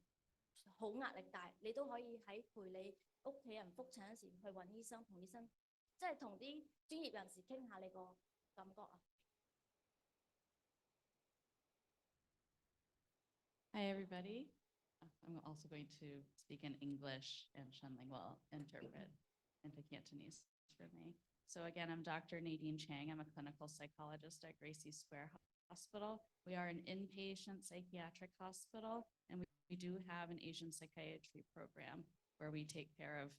好壓力大，你都可以喺陪你屋企人覆診嗰時去揾醫生，同醫生即係同啲專業人士傾下你個感覺啊。Hi, everybody. I'm also going to speak in English, and Shenling will interpret into Cantonese for me. So again, I'm Dr. Nadine Chang. I'm a clinical psychologist at Gracie Square Hospital. We are an inpatient psychiatric hospital, and we do have an Asian psychiatry program where we take care of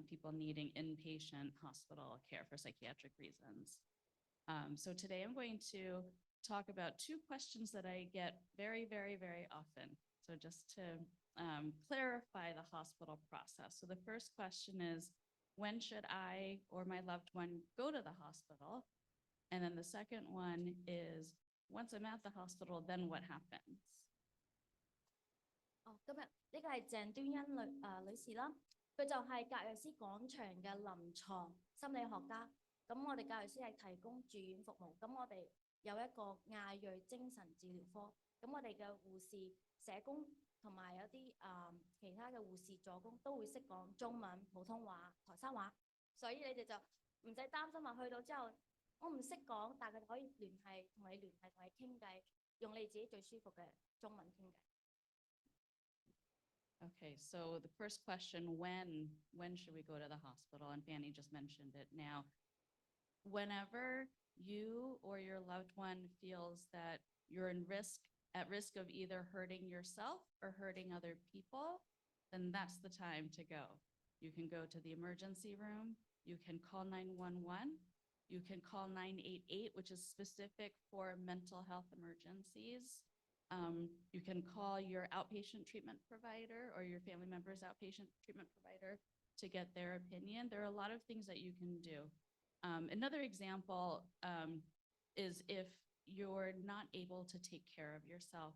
people needing inpatient hospital care for psychiatric reasons. So today I'm going to talk about two questions that I get very, very, very often. So just to clarify the hospital process. So the first question is, when should I or my loved one go to the hospital? And then the second one is, once I'm at the hospital, then what happens? 今日呢個係鄭端欣女士啦，佢就係格瑞斯廣場嘅臨床心理學家。咁我哋格瑞斯係提供住院服務，咁我哋有一個亞裔精神治療科，咁我哋嘅護士、社工同埋有啲其他嘅護士助攻都會識講中文、普通話、台山話，所以你哋就唔使擔心話去到之後我唔識講，但係佢哋可以同你聯繫、同你傾偈，用你自己最舒服嘅中文傾偈。Okay, so the first question, when should we go to the hospital? And Fanny just mentioned it now. Whenever you or your loved one feels that you're at risk of either hurting yourself or hurting other people, then that's the time to go. You can go to the emergency room, you can call 911, you can call 988, which is specific for mental health emergencies. You can call your outpatient treatment provider or your family member's outpatient treatment provider to get their opinion. There are a lot of things that you can do. Another example is if you're not able to take care of yourself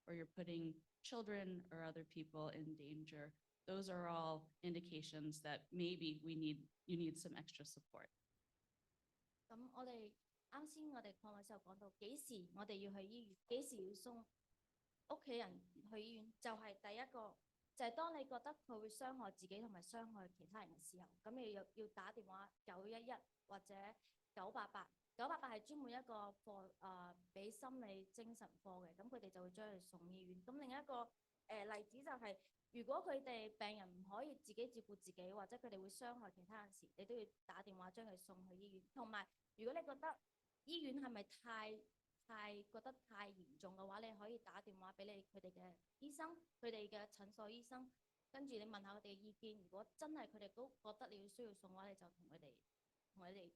or you're putting children or other people in danger. Those are all indications that maybe you need some extra support. 咁我哋啱先我哋抗位時候講到幾時我哋要去醫院，幾時要送屋企人去醫院，就係第一個就係當你覺得佢會傷害自己同埋傷害其他人嘅時候，咁你要打電話911或者988。988係專門一個課俾心理精神科嘅，咁佢哋就會將佢送醫院。咁另一個例子就係、如果佢哋病人唔可以自己照顧自己，或者佢哋會傷害其他人時，你都要打電話將佢送去醫院。同埋，如果你覺得醫院係咪覺得太嚴重嘅話，你可以打電話俾佢哋嘅醫生，佢哋嘅診所醫生，跟住你問下佢哋嘅意見。如果真係佢哋都覺得你要需要送嘅話，你就同佢哋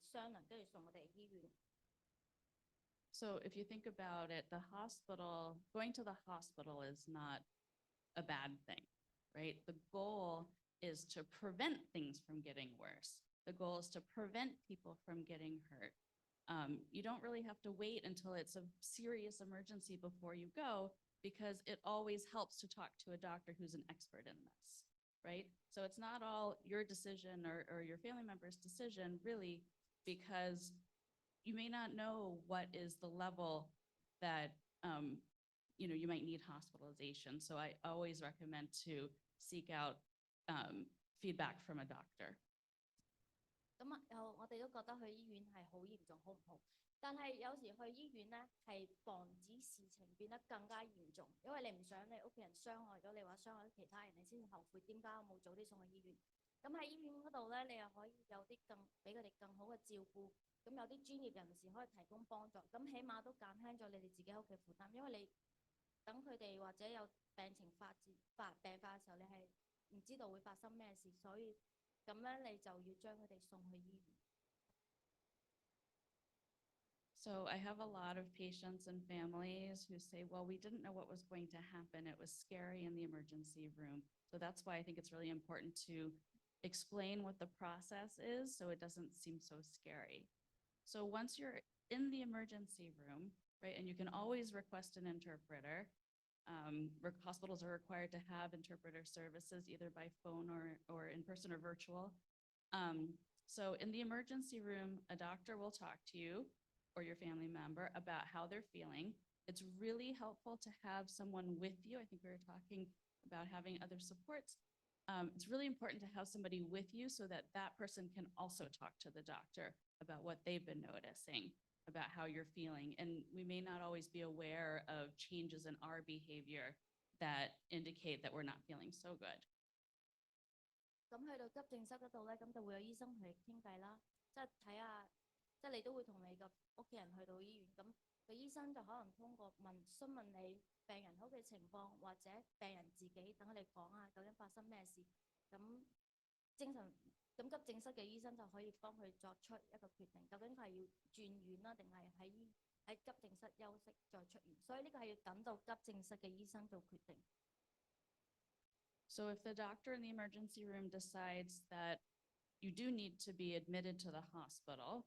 商量，跟住送佢哋醫院。So if you think about it, going to the hospital is not a bad thing, right? The goal is to prevent things from getting worse. The goal is to prevent people from getting hurt. You don't really have to wait until it's a serious emergency before you go, because it always helps to talk to a doctor who's an expert in this, right? So it's not all your decision or your family member's decision, really, because you may not know what is the level that you might need hospitalization. So I always recommend to seek out feedback from a doctor. 咁我哋都覺得去醫院係好嚴重，好唔好？但係有時去醫院咧係防止事情變得更加嚴重，因為你唔想你屋企人傷害咗你或傷害咗其他人，你先後悔點解我冇早啲送去醫院。咁喺醫院嗰度咧，你又可以有啲俾佢哋更好嘅照顧。咁有啲專業人士可以提供幫助，咁起碼都減輕咗你哋自己屋企負擔，因為你等佢哋或者有病情病發嘅時候，你係唔知道會發生咩事，所以咁咧你就要將佢哋送去醫院。So I have a lot of patients and families who say, well, we didn't know what was going to happen. It was scary in the emergency room. So that's why I think it's really important to explain what the process is so it doesn't seem so scary. So once you're in the emergency room, right, and you can always request an interpreter. Hospitals are required to have interpreter services either by phone or in person or virtual. So in the emergency room, a doctor will talk to you or your family member about how they're feeling. It's really helpful to have someone with you. I think we were talking about having other supports, it's really important to have somebody with you so that that person can also talk to the doctor about what they've been noticing, about how you're feeling. And we may not always be aware of changes in our behavior that indicate that we're not feeling so good. 咁去到急症室嗰度咧，咁就會有醫生同你傾偈啦，即係睇下，即係你都會同你個屋企人去到醫院，咁個醫生就可能通過詢問你病人屋企情況，或者病人自己等佢哋講下究竟發生咩事，咁急症室嘅醫生就可以幫佢作出一個決定，究竟佢係要轉院啦，定係喺急症室休息再出院，所以呢個係要等到急症室嘅醫生做決定。So if the doctor in the emergency room decides that you do need to be admitted to the hospital,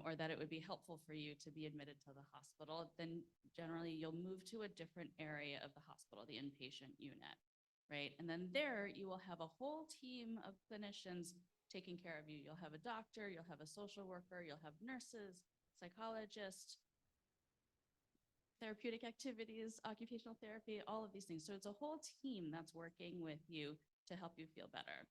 or that it would be helpful for you to be admitted to the hospital, then generally you'll move to a different area of the hospital, the inpatient unit, right? And then there you will have a whole team of clinicians taking care of you. You'll have a doctor, you'll have a social worker, you'll have nurses, psychologists, therapeutic activities, occupational therapy, all of these things. So it's a whole team that's working with you to help you feel better.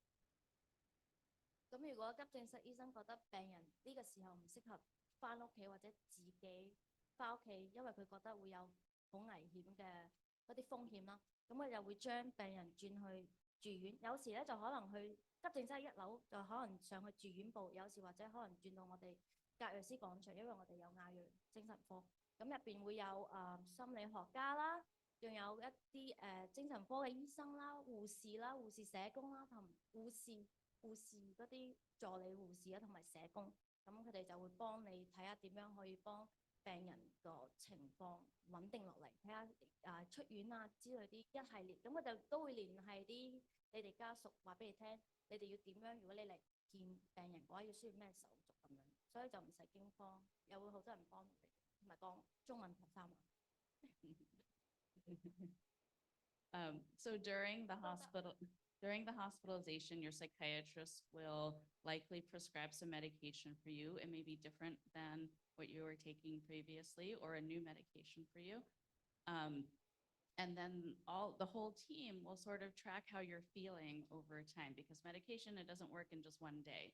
咁如果急症室醫生覺得病人呢個時候唔適合翻屋企或者自己翻屋企，因為佢覺得會有好危險嘅嗰啲風險啦，咁佢就會將病人轉去住院。有時咧就可能去急症室1樓，就可能上去住院部；有時或者可能轉到我哋格瑞斯廣場，因為我哋有亞裔精神科。咁入邊會有心理學家啦，仲有一啲精神科嘅醫生啦、護士啦、護士社工啦，同護士嗰啲助理護士啊，同埋社工，咁佢哋就會幫你睇下點樣可以幫病人個情況穩定落嚟，睇下出院啊之類啲一系列，咁佢哋都會聯繫啲你哋家屬，話俾你聽，你哋要點樣，如果你嚟見病人嘅話，要需要咩手續咁樣，所以就唔使驚慌，又會好多人幫你哋，同埋講中文學生。So during the hospitalization, your psychiatrist will likely prescribe some medication for you. It may be different than what you were taking previously, or a new medication for you. And then the whole team will sort of track how you're feeling over time, because medication, it doesn't work in just one day,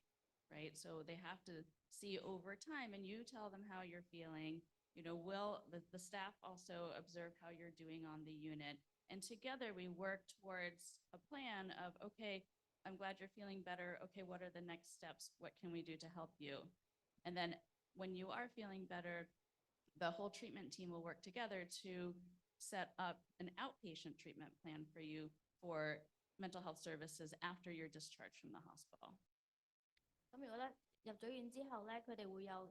right? So they have to see over time, and you tell them how you're feeling. You know, the staff also observe how you're doing on the unit. And together we work towards a plan of, okay, I'm glad you're feeling better. Okay, what are the next steps? What can we do to help you? And then when you are feeling better, the whole treatment team will work together to set up an outpatient treatment plan for you for mental health services after you're discharged from the hospital. 咁如果咧入咗院之後咧，佢哋會有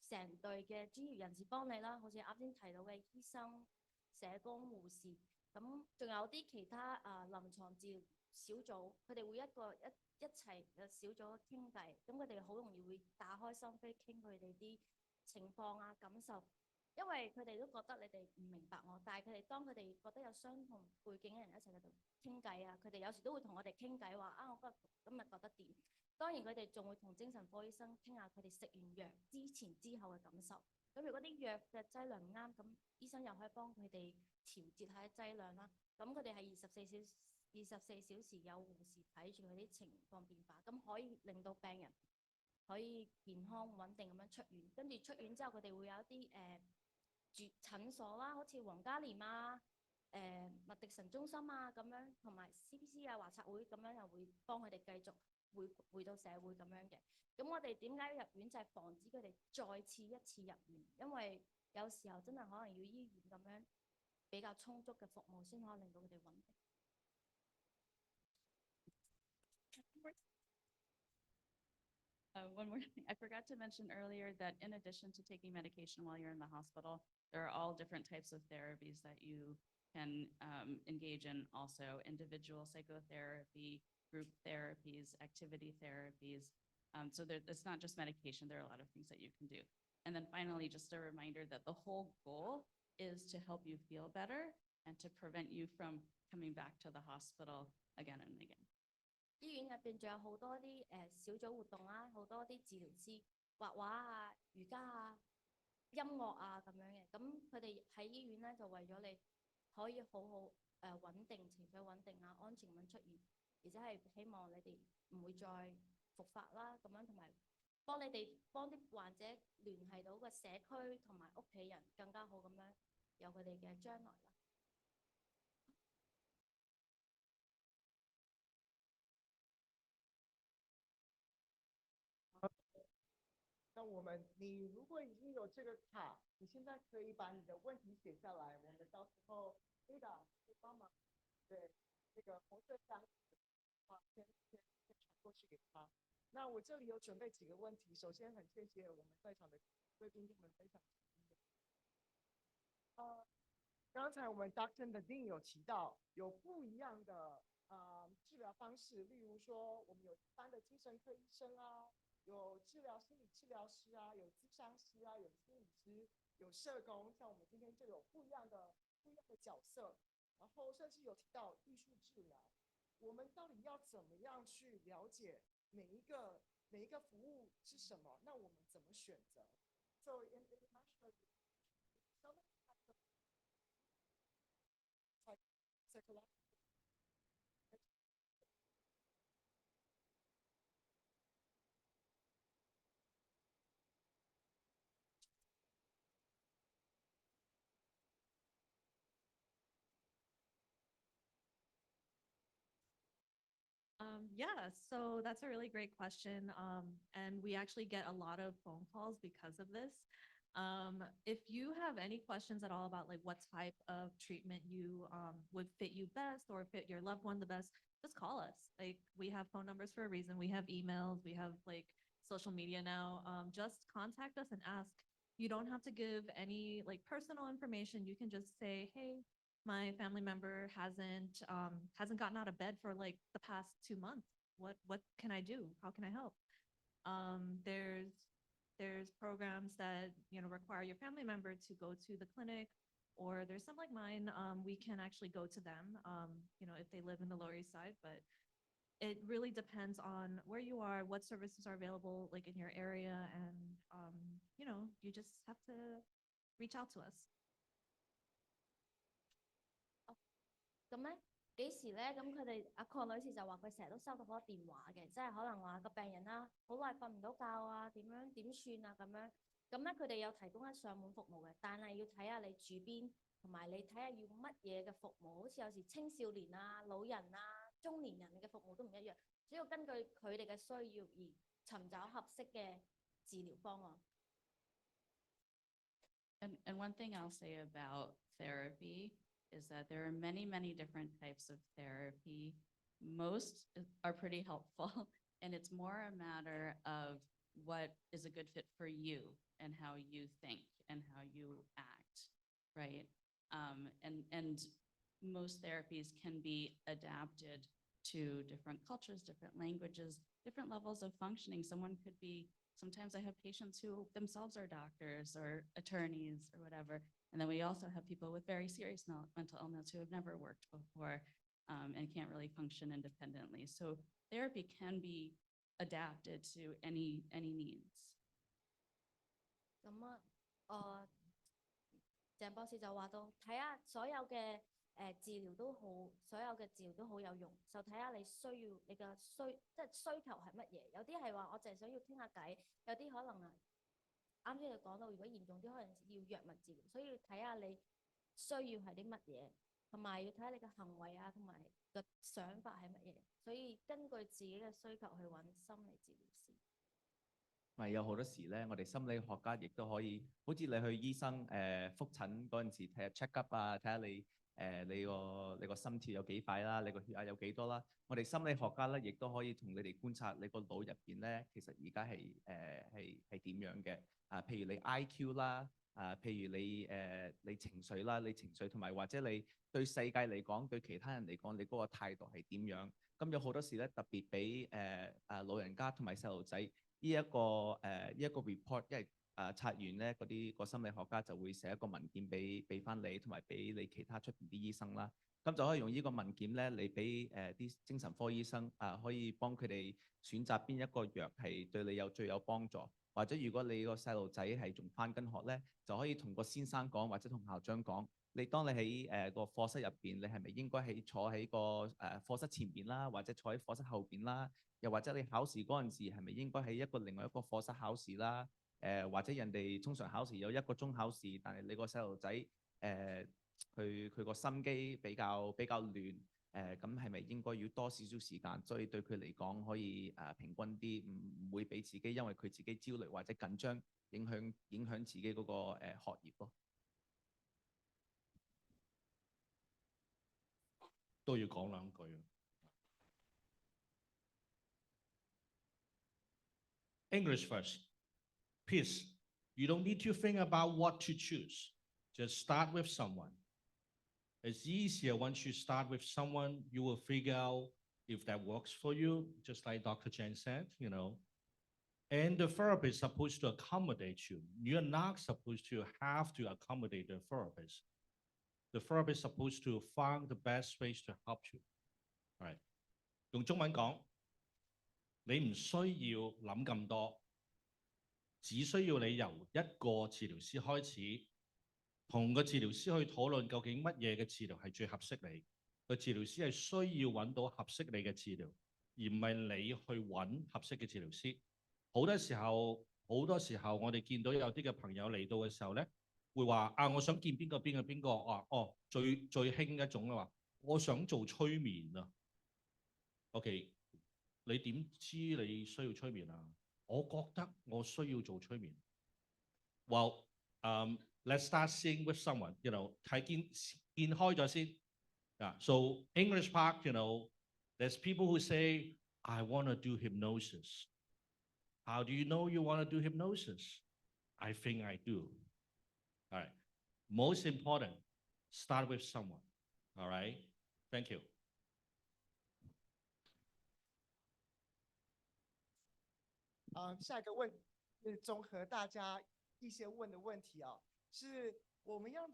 成隊嘅專業人士幫你啦，好似啱先提到嘅醫生、社工、護士，咁仲有啲其他臨床治療小組，佢哋會一齊嘅小組傾偈，咁佢哋好容易會打開心扉傾佢哋啲情況啊感受，因為佢哋都覺得你哋唔明白我，但係當佢哋覺得有相同背景嘅人一齊喺度傾偈啊，佢哋有時都會同我哋傾偈話啊，我今日覺得點？當然佢哋仲會同精神科醫生傾下佢哋食完藥之前之後嘅感受。咁如果啲藥嘅劑量唔啱，咁醫生又可以幫佢哋調節下劑量啦。咁佢哋係24小時有護士睇住佢啲情況變化，咁可以令到病人可以健康穩定咁樣出院。跟住出院之後，佢哋會有一啲住診所啦，好似黃嘉廉啊、麥迪臣中心啊咁樣，同埋 CPC 啊、華策會咁樣又會幫佢哋繼續回到社會咁樣嘅。咁我哋點解入院就係防止佢哋再次一次入院，因為有時候真係可能要醫院咁樣比較充足嘅服務先可以令到佢哋穩定。One more thing, I forgot to mention earlier that in addition to taking medication while you're in the hospital, there are all different types of therapies that you can engage in also: individual psychotherapy, group therapies, activity therapies. So it's not just medication, there are a lot of things that you can do. And then finally, just a reminder that the whole goal is to help you feel better and to prevent you from coming back to the hospital again and again. 醫院入邊仲有好多啲小組活動啦，好多啲治療師畫畫啊、瑜伽啊、音樂啊咁樣嘅。咁佢哋喺醫院咧就為咗你可以好好穩定、情緒穩定啊、安全咁樣出現，而且係希望你哋唔會再復發啦，咁樣同埋幫啲患者聯繫到個社區同埋屋企人更加好咁樣有佢哋嘅將來啦。那你如果已经有这个卡，你现在可以把你的问题写下来，我们到时候Ada会帮忙，对，那个红色箱先传过去给他。那我这里有准备几个问题，首先很谢谢我们在场的贵宾们分享。刚才我们 Dr. Nadine 有提到有不一样的治疗方式，例如说我们有一般的精神科医生啊。有心理治疗师啊，有咨商师啊，有心理师，有社工，像我们今天就有不一样的角色，然后甚至有提到艺术治疗，我们到底要怎么样去了解每一个服务是什么？那我们怎么选择 ？So in international, so many types of psychological. Yeah, so that's a really great question. And we actually get a lot of phone calls because of this. If you have any questions at all about like what type of treatment you would fit you best or fit your loved one the best, just call us. Like we have phone numbers for a reason. We have emails, we have like social media now. Just contact us and ask. You don't have to give any like personal information. You can just say, hey, my family member hasn't gotten out of bed for like the past 2 months. What can I do? How can I help? There's programs that require your family member to go to the clinic, or there's some like mine. We can actually go to them. If they live in the Lower East Side, but it really depends on where you are, what services are available like in your area, and you just have to reach out to us. 咁咧幾時咧？咁佢哋阿鄺女士就話佢成日都收到好多電話嘅，即係可能話個病人啦，好耐瞓唔到覺啊，點算啊咁樣。咁咧佢哋有提供一上門服務嘅，但係要睇下你住邊，同埋你睇下要乜嘢嘅服務。好似有時青少年啊、老人啊、中年人嘅服務都唔一樣，主要根據佢哋嘅需要而尋找合適嘅治療方案。And one thing I'll say about therapy is that there are many, many different types of therapy. Most are pretty helpful, and it's more a matter of what is a good fit for you and how you think and how you act, right? And most therapies can be adapted to different cultures, different languages, different levels of functioning. Sometimes I have patients who themselves are doctors or attorneys or whatever. And then we also have people with very serious mental illness who have never worked before and can't really function independently. So therapy can be adapted to any needs. 咁鄭博士就話到，睇下所有嘅治療都好，所有嘅治療都好有用，就睇下你需要你嘅需求係乜嘢。有啲係話我淨係想要傾下偈，有啲可能啱先你講到，如果嚴重啲，可能要藥物治療，所以要睇下你需要係啲乜嘢，同埋要睇下你嘅行為啊，同埋個想法係乜嘢，所以根據自己嘅需求去揾心理治療師。咪有好多時咧，我哋心理學家亦都可以，好似你去醫生覆診嗰陣時睇下 check up 啊，睇下你個心跳有幾快啦，你個血壓有幾多啦。我哋心理學家咧，亦都可以同你哋觀察你個腦入邊咧，其實而家係點樣嘅。譬如你 IQ 啦，譬如你情緒啦，你情緒同埋或者你對世界嚟講，對其他人嚟講，你嗰個態度係點樣？咁有好多時咧，特別俾老人家同埋細路仔呢一個 report， 因為拆完咧個心理學家就會寫一個文件俾翻你，同埋俾你其他出邊啲醫生啦。咁就可以用呢個文件咧，你俾啲精神科醫生可以幫佢哋選擇邊一個藥係對你最有幫助。或者如果你個細路仔係仲返緊學咧，就可以同個先生講，或者同校長講，當你喺個課室入邊，你係咪應該坐喺個課室前邊啦，或者坐喺課室後邊啦？又或者你考試嗰陣時係咪應該喺另外一個課室考試啦？或者人哋通常考試有1個鐘考試，但係你個細路仔佢個心機比較亂，咁係咪應該要多少少時間，所以對佢嚟講可以平均啲，唔會俾自己因為佢自己焦慮或者緊張影響自己嗰個學業咯。都要講兩句。English first. Please, you don't need to think about what to choose. Just start with someone. It's easier once you start with someone, you will figure out if that works for you, just like Dr. Chen said, you know. And the therapist is supposed to accommodate you. You're not supposed to have to accommodate the therapist. The therapist is supposed to find the best ways to help you. All right. 用中文講，你唔需要諗咁多，只需要你由一個治療師開始，同個治療師去討論究竟乜嘢嘅治療係最合適你。個治療師係需要揾到合適你嘅治療，而唔係你去揾合適嘅治療師。好多時候我哋見到有啲嘅朋友嚟到嘅時候咧，會話我想見邊個最興一種嘅話，我想做催眠啊。OK， 你點知你需要催眠啊？我覺得我需要做催眠。Well, let's start seeing with someone, you know, 睇見開咗先。So English part, you know, there's people who say, I want to do hypnosis. How do you know you want to do hypnosis? I think I do. All right. Most important, start with someone. All right. Thank you. 下一个问题是综合大家一些问的问题啊，是我们要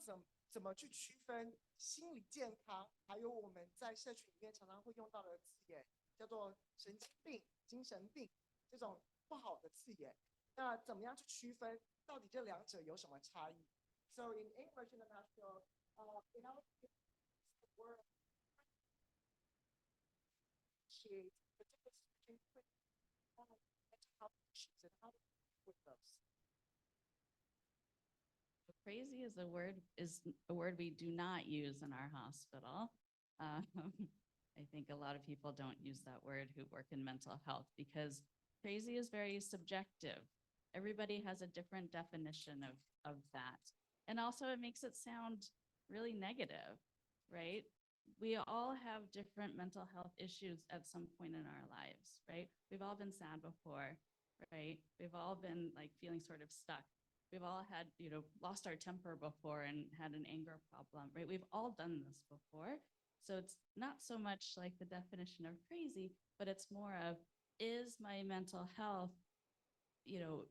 怎么去区分心理健康，还有我们在社群里面常常会用到的字眼，叫做神经病、精神病这种不好的字眼。那怎么样去区分到底这两者有什么差异 ？So in English International, in our word, appreciate the difference between mental health issues and how to deal with those. Crazy is a word we do not use in our hospital. I think a lot of people don't use that word who work in mental health because crazy is very subjective. Everybody has a different definition of that. And also it makes it sound really negative, right? We all have different mental health issues at some point in our lives, right? We've all been sad before, right? We've all been like feeling sort of stuck. We've all had, you know, lost our temper before and had an anger problem, right? We've all done this before. So it's not so much like the definition of crazy, but it's more of, is my mental health, you know,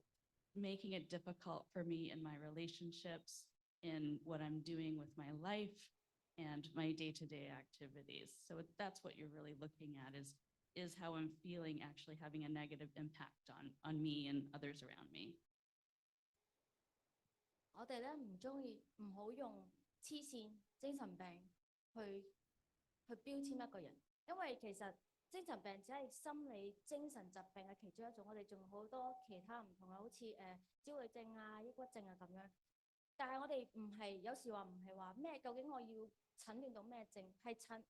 making it difficult for me in my relationships, in what I'm doing with my life and my day-to-day activities. So that's what you're really looking at is how I'm feeling actually having a negative impact on me and others around me. 我哋咧唔好用黐線、精神病去標籤一個人，因為其實精神病只係心理精神疾病嘅其中一種，我哋仲好多其他唔同嘅，好似焦慮症啊、抑鬱症啊咁樣。但係我哋唔係有時話唔係話咩，究竟我要診斷到咩症？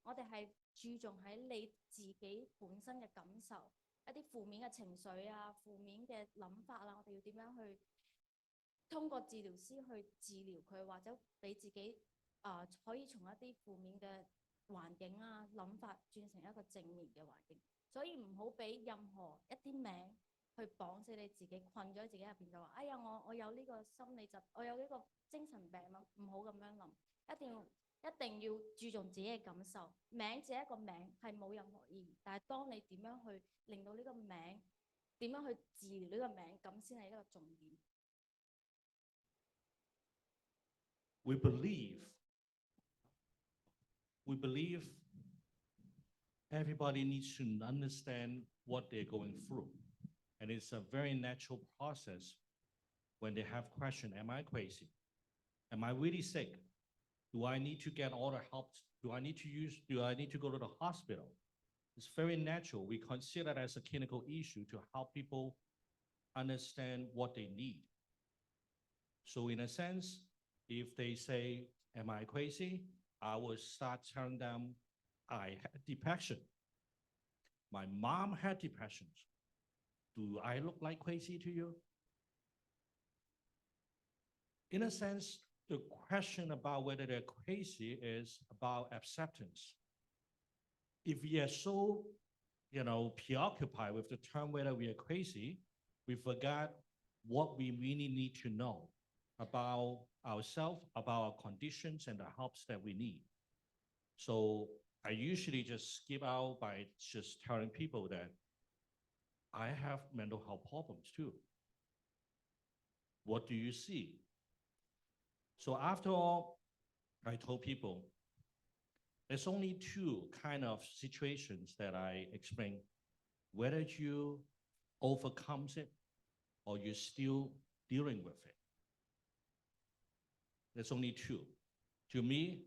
我哋係注重喺你自己本身嘅感受，一啲負面嘅情緒啊、負面嘅諗法啦，我哋要點樣去通過治療師去治療佢，或者俾自己可以從一啲負面嘅環境啊諗法轉成一個正面嘅環境，所以唔好俾任何一啲名去綁死你自己，困咗自己入邊就話：哎呀，我有呢個心理疾，我有呢個精神病咯，唔好咁樣諗，一定要注重自己嘅感受。名只係一個名，係冇任何意義，但係當你點樣去令到呢個名，點樣去治療呢個名，咁先係一個重點。We believe everybody needs to understand what they're going through. And it's a very natural process when they have question, am I crazy? Am I really sick? Do I need to get all the help? Do I need to go to the hospital? It's very natural. We consider it as a clinical issue to help people understand what they need. So in a sense, if they say, am I crazy? I will start telling them I had depression. My mom had depression. Do I look like crazy to you? In a sense, the question about whether they're crazy is about acceptance. If we are so, preoccupied with the term whether we are crazy, we forgot what we really need to know about ourselves, about our conditions and the helps that we need. So I usually just skip out by just telling people that I have mental health problems too. What do you see? So after all, I told people, there's only two kind of situations that I explain, whether you overcome it or you're still dealing with it. There's only two. To me,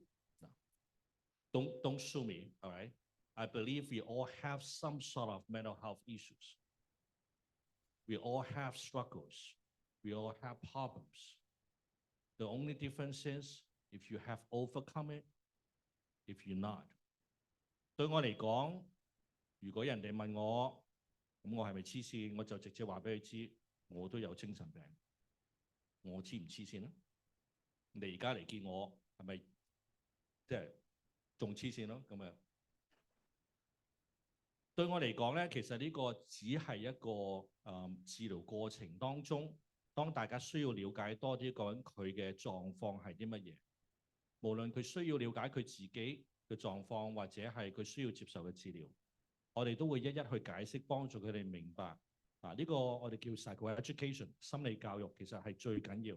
no, don't sue me, all right? I believe we all have some sort of mental health issues. We all have struggles. We all have problems. The only difference is if you have overcome it, if you're not. 對我嚟講，如果人哋問我，咁我係咪黐線，我就直接話俾佢知，我都有精神病。我黐唔黐線咧？你而家嚟見我，係咪即係仲黐線咯？咁樣對我嚟講咧，其實呢個只係一個治療過程當中，當大家需要了解多啲究竟佢嘅狀況係啲乜嘢，無論佢需要了解佢自己嘅狀況，或者係佢需要接受嘅治療，我哋都會一一去解釋，幫助佢哋明白。呢個我哋叫 psycho education 心理教育，其實係最緊要。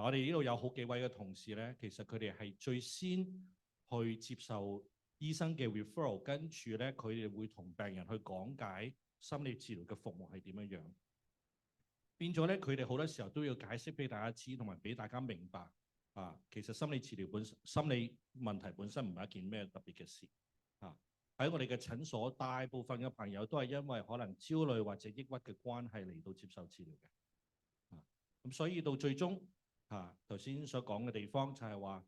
我哋呢度有好幾位嘅同事咧，其實佢哋係最先去接受醫生嘅 referral， 跟住咧佢哋會同病人去講解心理治療嘅服務係點樣樣。變咗咧，佢哋好多時候都要解釋俾大家知，同埋俾大家明白。其實心理治療心理問題本身唔係一件咩特別嘅事。喺我哋嘅診所，大部分嘅朋友都係因為可能焦慮或者抑鬱嘅關係嚟到接受治療嘅。咁所以到最終頭先所講嘅地方就係話，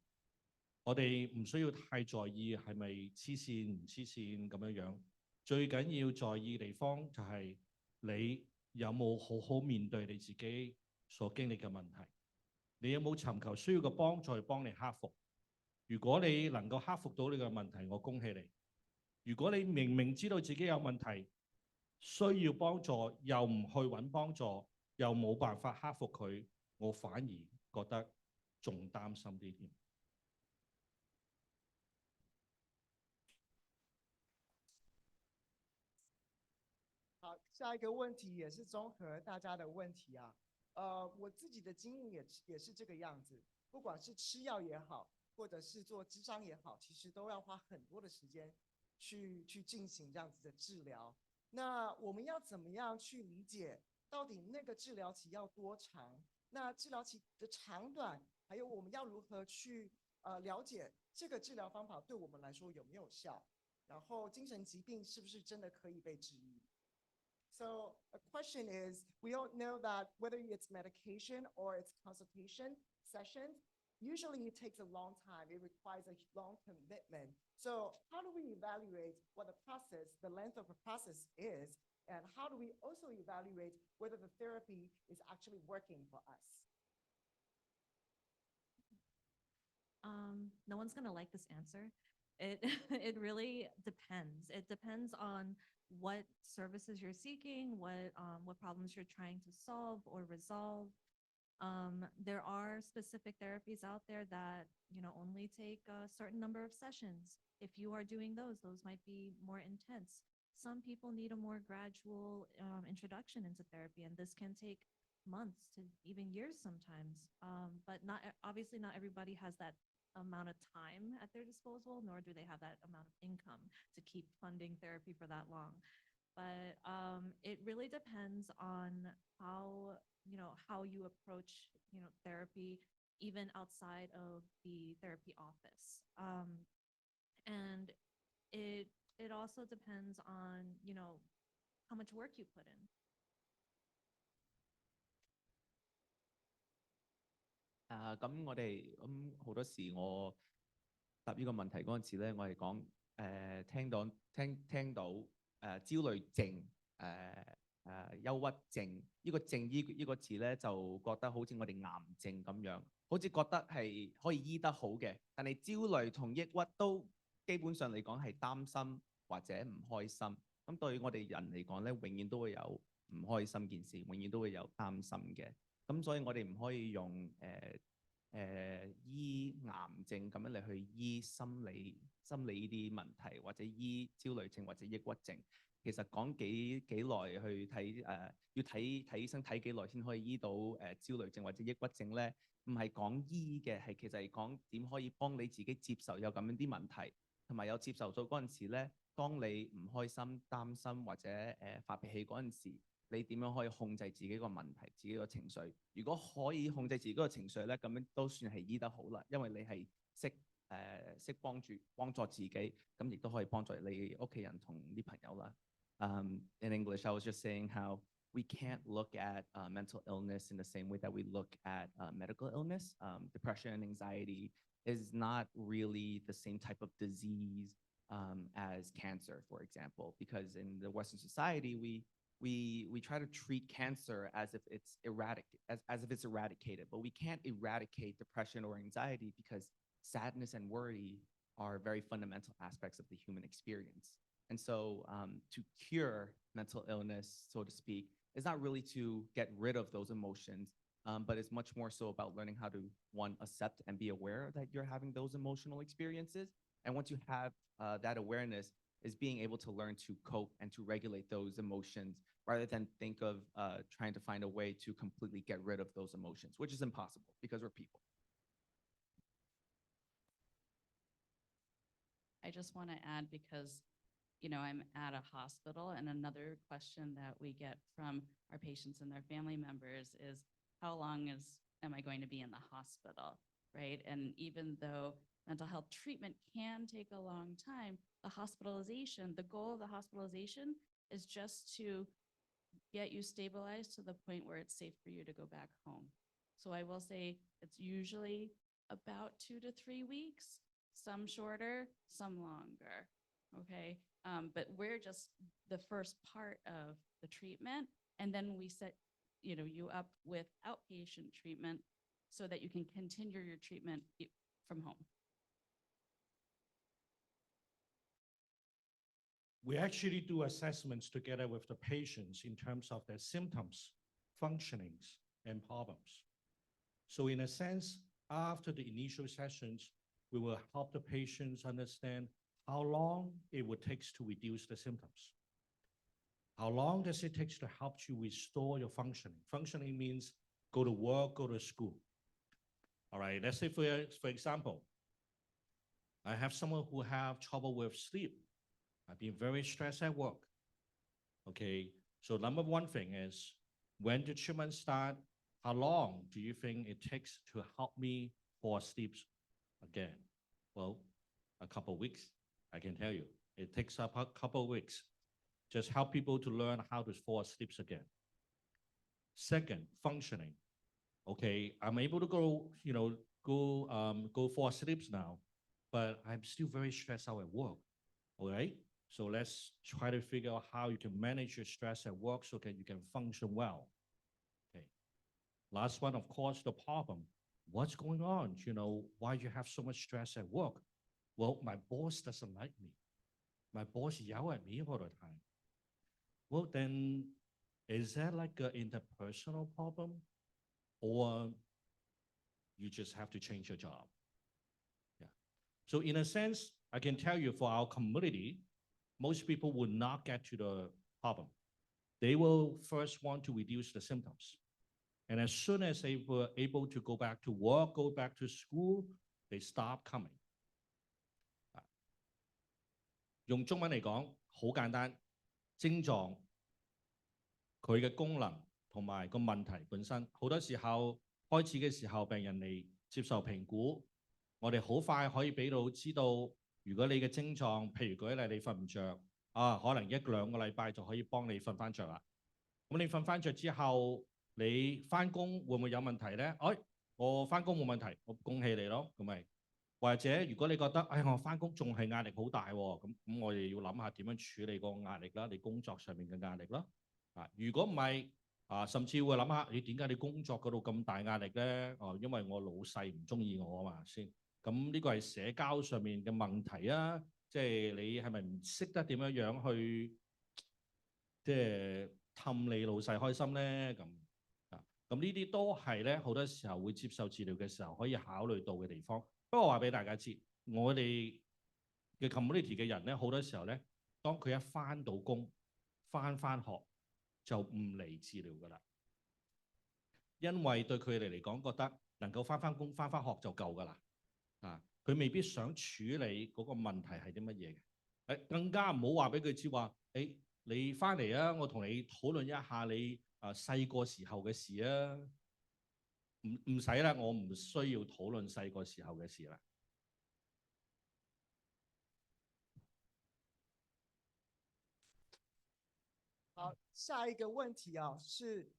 我哋唔需要太在意係咪黐線唔黐線咁樣樣，最緊要在意嘅地方就係你有冇好好面對你自己所經歷嘅問題，你有冇尋求需要嘅幫助去幫你克服。如果你能夠克服到呢個問題，我恭喜你。如果你明明知道自己有問題，需要幫助，又唔去揾幫助，又冇辦法克服佢，我反而覺得仲擔心啲添。好，下一个问题也是综合大家的问题啊。我自己的经验也是这个样子，不管是吃药也好，或者是做諮商也好，其實都要花很多的時間去進行這樣子的治療。那我們要怎麼樣去理解到底那個治療期要多長？那治療期的長短，還有我們要如何去了解這個治療方法對我們來說有沒有效？然後精神疾病是不是真的可以被治癒？ So a question is, we all know that whether it's medication or it's consultation sessions, usually it takes a long time. It requires a long commitment. So how do we evaluate what the process, the length of the process is, and how do we also evaluate whether the therapy is actually working for us? No one's gonna like this answer. It really depends. It depends on what services you're seeking, what problems you're trying to solve or resolve. There are specific therapies out there that, only take a certain number of sessions. If you are doing those might be more intense. Some people need a more gradual introduction into therapy, and this can take months to even years sometimes. But obviously not everybody has that amount of time at their disposal, nor do they have that amount of income to keep funding therapy for that long. But it really depends on how you approach, therapy. even outside of the therapy office. And it also depends on, you know, how much work you put in. 咁我哋好多時我答呢個問題嗰陣時咧，我係講聽到焦慮症憂鬱症呢個症呢個字咧，就覺得好似我哋癌症咁樣，好似覺得係可以醫得好嘅。但係焦慮同抑鬱都基本上嚟講係擔心或者唔開心。咁對我哋人嚟講咧，永遠都會有唔開心件事，永遠都會有擔心嘅。咁所以我哋唔可以用醫癌症咁樣嚟去醫心理呢啲問題，或者醫焦慮症或者抑鬱症。其實講幾耐去睇要睇醫生睇幾耐先可以醫到焦慮症或者抑鬱症咧？唔係講醫嘅，係其實係講點可以幫你自己接受有咁樣啲問題，同埋有接受到嗰陣時咧，當你唔開心、擔心或者發脾氣嗰陣時，你點樣可以控制自己個問題、自己個情緒？如果可以控制自己個情緒咧，咁樣都算係醫得好啦，因為你係識幫助自己，咁亦都可以幫助你屋企人同啲朋友啦。In English, I was just saying how we can't look at mental illness in the same way that we look at medical illness. Depression and anxiety is not really the same type of disease as cancer, for example, because in the Western society, we try to treat cancer as if it's eradicated, but we can't eradicate depression or anxiety because sadness and worry are very fundamental aspects of the human experience. And so to cure mental illness, so to speak, is not really to get rid of those emotions, but it's much more so about learning how to, one, accept and be aware that you're having those emotional experiences. And once you have that awareness, is being able to learn to cope and to regulate those emotions rather than think of trying to find a way to completely get rid of those emotions, which is impossible because we're people. I just want to add, because I'm at a hospital, and another question that we get from our patients and their family members is, how long am I going to be in the hospital, right? And even though mental health treatment can take a long time, the goal of the hospitalization is just to get you stabilized to the point where it's safe for you to go back home. So I will say it's usually about 2 to 3 weeks, some shorter, some longer, okay? But we're just the first part of the treatment, and then we set you up with outpatient treatment so that you can continue your treatment from home. We actually do assessments together with the patients in terms of their symptoms, functionings, and problems. So in a sense, after the initial sessions, we will help the patients understand how long it would take to reduce the symptoms. How long does it take to help you restore your functioning? Functioning means go to work, go to school. All right, let's say for example, I have someone who have trouble with sleep. I've been very stressed at work. Okay, so number one thing is, when the treatment start, how long do you think it takes to help me fall asleep again? Well, a couple of weeks, I can tell you. It takes up a couple of weeks. Just help people to learn how to fall asleep again. Second, functioning. Okay, I'm able to go fall asleep now, but I'm still very stressed out at work. All right, so let's try to figure out how you can manage your stress at work so that you can function well. Okay, last one, of course, the problem. What's going on? Why you have so much stress at work? Well, my boss doesn't like me. My boss yell at me all the time. Well, then, is that like an interpersonal problem, or you just have to change your job? Yeah. So in a sense, I can tell you, for our community, most people would not get to the problem. They will first want to reduce the symptoms. And as soon as they were able to go back to work, go back to school, they stop coming. 用中文嚟講，好簡單，症狀佢嘅功能同埋個問題本身，好多時候開始嘅時候，病人嚟接受評估，我哋好快可以俾到知道，如果你嘅症狀，譬如舉例你瞓唔着，可能1、2個禮拜就可以幫你瞓翻着啦。咁你瞓翻着之後，你翻工會唔會有問題咧？我翻工冇問題，我恭喜你咯，咁咪。或者如果你覺得，我翻工仲係壓力好大喎，咁我哋要諗下點樣處理個壓力啦，你工作上面嘅壓力啦。如果唔係，甚至會諗下，你點解你工作嗰度咁大壓力咧？因為我老細唔中意我啊嘛先。咁呢個係社交上面嘅問題啊，即係你係咪唔識得點樣樣去，即係氹你老細開心咧？咁呢啲都係咧好多時候會接受治療嘅時候可以考慮到嘅地方。不過話俾大家知，我哋嘅 community 嘅人咧，好多時候咧，當佢一返到工、返學就唔嚟治療㗎啦，因為對佢哋嚟講覺得能夠返工、返學就夠㗎啦。佢未必想處理嗰個問題係啲乜嘢嘅。更加唔好話俾佢知話，你返嚟啊，我同你討論一下你細個時候嘅事啊。唔使啦，我唔需要討論細個時候嘅事啦。好，下一个问题啊，是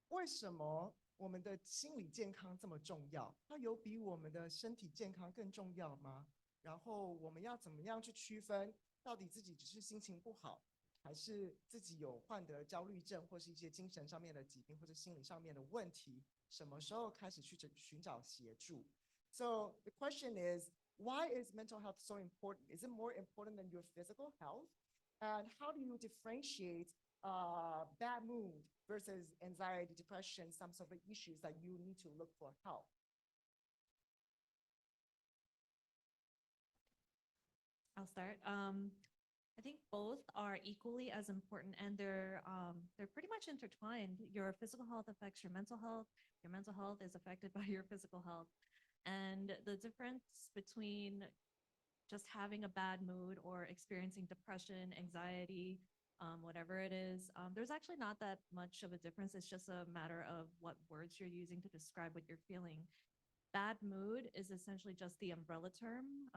为什么我们的心理健康这么重要？它有比我们的身体健康更重要吗？然后我们要怎么样去区分，到底自己只是心情不好，还是自己有患得焦虑症，或是一些精神上面的疾病，或者心理上面的问题？什么时候开始去寻找协助？ So the question is, why is mental health so important? Is it more important than your physical health? And how do you differentiate bad mood versus anxiety, depression, some sort of issues that you need to look for help? I'll start. I think both are equally as important, and they're pretty much intertwined. Your physical health affects your mental health. Your mental health is affected by your physical health. And the difference between just having a bad mood or experiencing depression, anxiety, whatever it is, there's actually not that much of a difference. It's just a matter of what words you're using to describe what you're feeling. Bad mood is essentially just the umbrella term.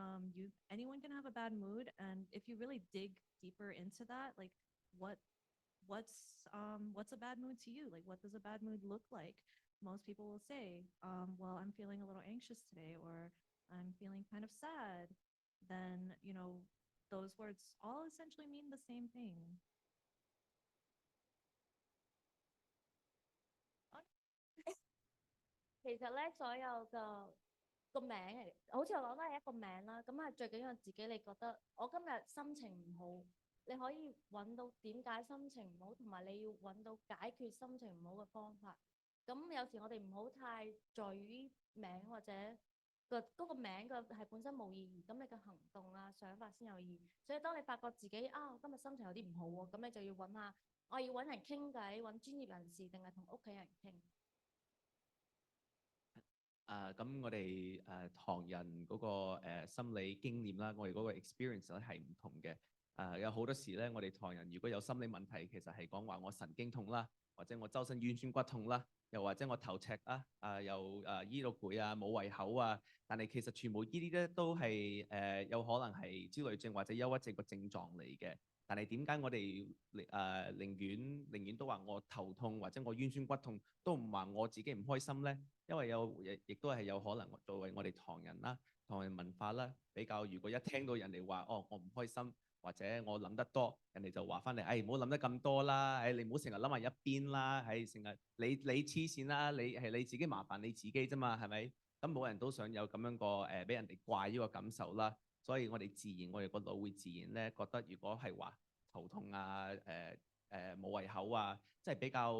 Anyone can have a bad mood, and if you really dig deeper into that, like what's a bad mood to you? Like, what does a bad mood look like? Most people will say, well, I'm feeling a little anxious today, or I'm feeling kind of sad. Then, those words all essentially mean the same thing. 其實咧，所有個名嚟，好似我講都係一個名啦。咁係最緊要自己，你覺得我今日心情唔好，你可以揾到點解心情唔好，同埋你要揾到解決心情唔好嘅方法。咁有時我哋唔好太在於名或者嗰個名係本身冇意義，咁你嘅行動啊想法先有意義。所以當你發覺自己我今日心情有啲唔好喎，咁你就要揾下，我要揾人傾偈，揾專業人士定係同屋企人傾。咁我哋唐人嗰個心理經驗啦，我哋嗰個 experience 咧係唔同嘅。有好多時咧，我哋唐人如果有心理問題，其實係講話我神經痛啦，或者我周身腰酸骨痛啦，又或者我頭赤啊，又醫到攰啊，冇胃口啊。但係其實全部呢啲咧都係有可能係焦慮症或者憂鬱症個症狀嚟嘅。但係點解我哋寧願都話我頭痛或者我腰酸骨痛，都唔話我自己唔開心咧？因為亦都係有可能作為我哋唐人啦、唐人文化啦，比較如果一聽到人哋話我唔開心或者我諗得多，人哋就話翻嚟，唔好諗得咁多啦，你唔好成日諗埋一邊啦，成日你黐線啦，你自己麻煩你自己啫嘛，係咪？咁冇人都想有咁樣個俾人哋怪呢個感受啦。所以我哋個腦會自然咧覺得，如果係話頭痛啊、冇胃口啊，即係比較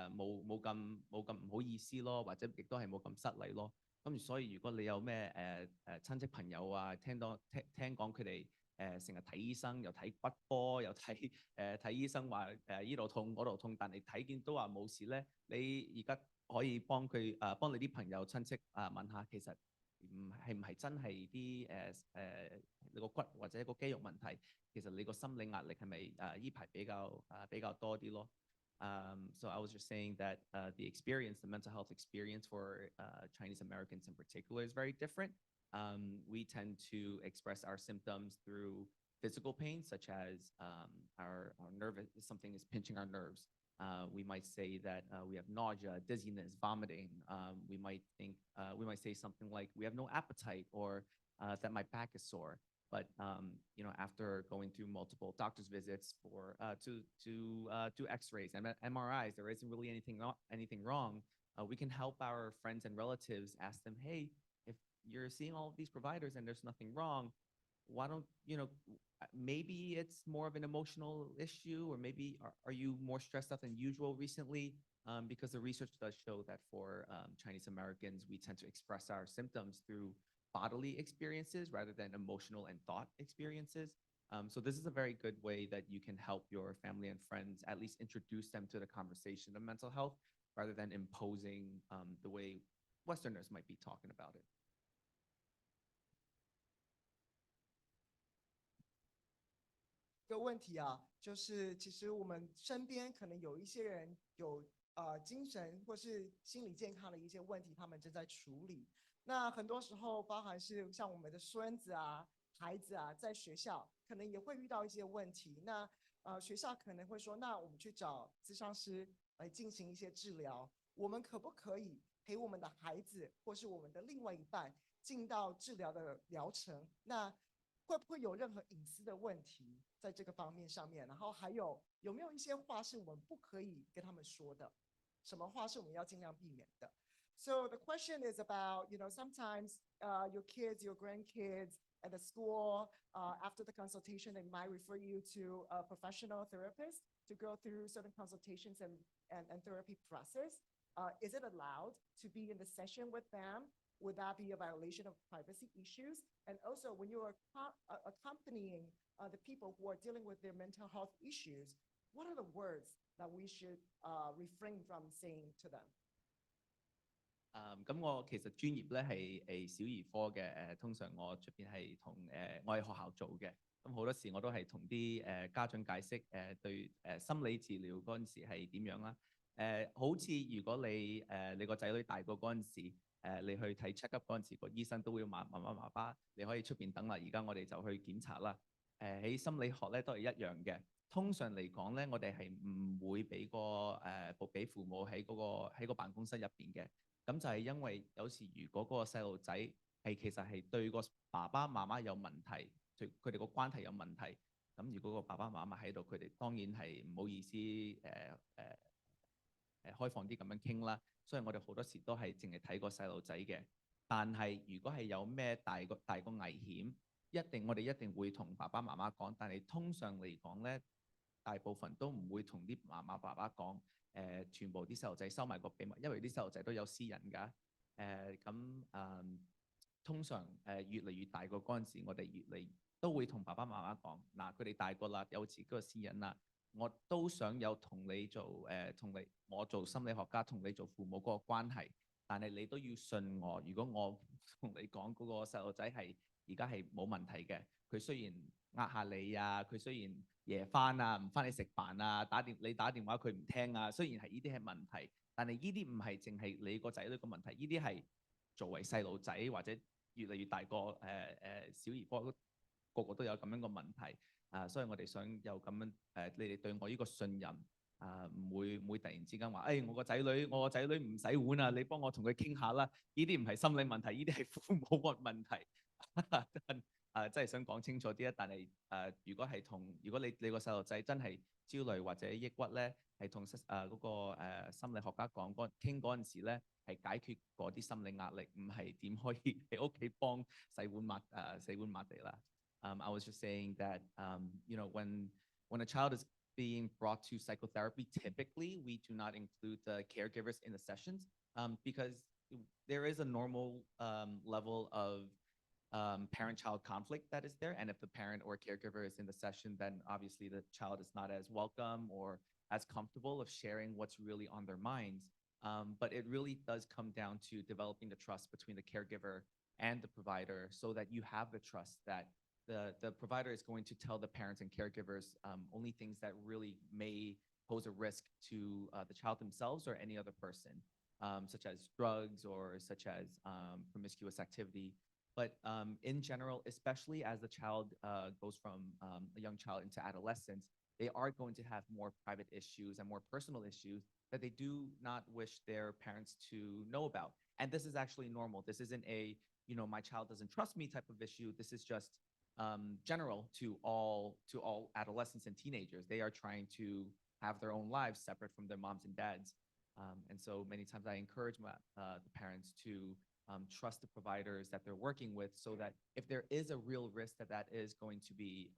冇咁唔好意思咯，或者亦都係冇咁失禮咯。咁所以如果你有咩親戚朋友啊，聽講佢哋成日睇醫生，又睇骨科，又睇醫生話依度痛嗰度痛，但係睇見都話冇事咧，你而家可以幫你啲朋友親戚問下，其實係唔係真係啲你個骨或者個肌肉問題？其實你個心理壓力係咪依排比較多啲咯？ So I was just saying that the experience, the mental health experience for Chinese Americans in particular is very different. We tend to express our symptoms through physical pain, such as our nerve, something is pinching our nerves. We might say that we have nausea, dizziness, vomiting. We might say something like we have no appetite, or that my back is sore. But after going through multiple doctor's visits to do X-rays and MRIs, there isn't really anything wrong. We can help our friends and relatives, ask them, hey, if you're seeing all of these providers and there's nothing wrong, why don't maybe it's more of an emotional issue, or maybe are you more stressed out than usual recently? Because the research does show that for Chinese Americans, we tend to express our symptoms through bodily experiences rather than emotional and thought experiences. So this is a very good way that you can help your family and friends, at least introduce them to the conversation of mental health rather than imposing the way Westerners might be talking about it. 个问题啊，就是其实我们身边可能有一些人有精神或是心理健康的一些问题，他们正在处理。那很多时候，包含是像我们的孙子啊、孩子啊，在学校可能也会遇到一些问题。那学校可能会说，那我们去找咨商师来进行一些治疗。我们可不可以陪我们的孩子或是我们的另外一半进到治疗的疗程？那会不会有任何隐私的问题在这个方面上面？然后还有没有一些话是我们不可以跟他们说的？什么话是我们要尽量避免的？ So the question is about, sometimes your kids, your grandkids at the school, after the consultation, they might refer you to a professional therapist to go through certain consultations and therapy process. Is it allowed to be in the session with them? Would that be a violation of privacy issues? And also, when you are accompanying the people who are dealing with their mental health issues, what are the words that we should refrain from saying to them? 咁我其實專業咧係小兒科嘅，通常我出邊係同我喺學校做嘅，咁好多時我都係同啲家長解釋對心理治療嗰陣時係點樣啦。好似如果你個仔女大個嗰陣時，你去睇 check up 嗰陣時，個醫生都會話媽媽爸爸你可以出邊等啦，而家我哋就去檢查啦。喺心理學咧都係一樣嘅。通常嚟講咧，我哋係唔會俾俾父母喺個辦公室入邊嘅。咁就係因為有時如果嗰個細路仔其實係對個爸爸媽媽有問題，佢哋個關係有問題，咁如果個爸爸媽媽喺度，佢哋當然係唔好意思開放啲咁樣傾啦。所以我哋好多時都係淨係睇個細路仔嘅。但係如果係有咩大個危險，我哋一定會同爸爸媽媽講。但係通常嚟講咧，大部分都唔會同啲媽媽爸爸講。全部啲細路仔收埋個秘密，因為啲細路仔都有私隱㗎。通常越嚟越大個嗰陣時，我哋越嚟都會同爸爸媽媽講，嗱佢哋大個啦，有自己個私隱啦，我都想有同你做我做心理學家，同你做父母嗰個關係，但係你都要信我。如果我同你講嗰個細路仔而家係冇問題嘅，佢雖然下你啊，佢雖然夜翻啊，唔翻嚟食飯啊，你打電話佢唔聽啊，雖然係呢啲係問題，但係呢啲唔係淨係你個仔女個問題，呢啲係作為細路仔或者越嚟越大個小兒科個都有咁樣個問題所以我哋想有咁樣你哋對我呢個信任唔會突然之間話我個仔女唔洗碗啊，你幫我同佢傾下啦，呢啲唔係心理問題，呢啲係父母個問題。真係想講清楚啲啊！但係如果你個細路仔真係焦慮或者抑鬱咧，係同嗰個心理學家傾嗰陣時咧，係解決嗰啲心理壓力，唔係點可以喺屋企幫洗碗抹地啦。I was just saying that when a child is being brought to psychotherapy, typically we do not include the caregivers in the sessions because there is a normal level of parent-child conflict that is there. And if the parent or caregiver is in the session, then obviously the child is not as welcome or as comfortable of sharing what's really on their minds. But it really does come down to developing the trust between the caregiver and the provider so that you have the trust that the provider is going to tell the parents and caregivers only things that really may pose a risk to the child themselves or any other person, such as drugs or such as promiscuous activity. But in general, especially as the child goes from a young child into adolescence, they are going to have more private issues and more personal issues that they do not wish their parents to know about. And this is actually normal. This isn't a, my child doesn't trust me type of issue. This is just general to all adolescents and teenagers. They are trying to have their own lives separate from their moms and dads. And so many times I encourage the parents to trust the providers that they're working with, so that if there is a real risk, that is going to be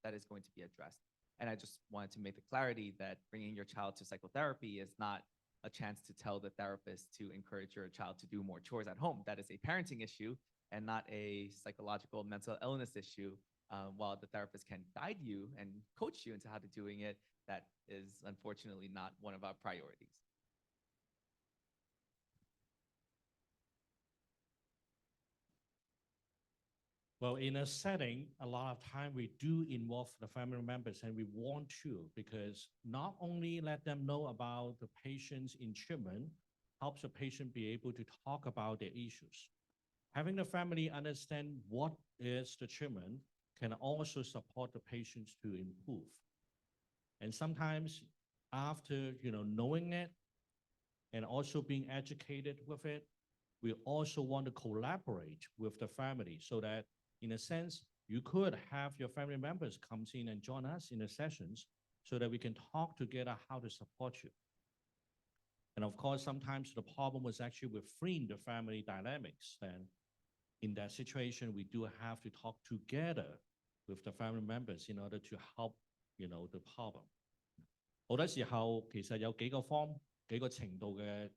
addressed. And I just wanted to make the clarity that bringing your child to psychotherapy is not a chance to tell the therapist to encourage your child to do more chores at home. That is a parenting issue and not a psychological mental illness issue. While the therapist can guide you and coach you into how to doing it, that is unfortunately not one of our priorities. Well, in a setting, a lot of time we do involve the family members, and we want to, because not only let them know about the patient's in treatment, helps the patient be able to talk about their issues. Having the family understand what is the treatment can also support the patients to improve. And sometimes after, knowing it and also being educated with it, we also want to collaborate with the family, so that in a sense, you could have your family members come in and join us in the sessions, so that we can talk together how to support you. And of course, sometimes the problem was actually with freeing the family dynamics. And in that situation, we do have to talk together with the family members in order to help, the problem. 好多時候其實有幾個程度嘅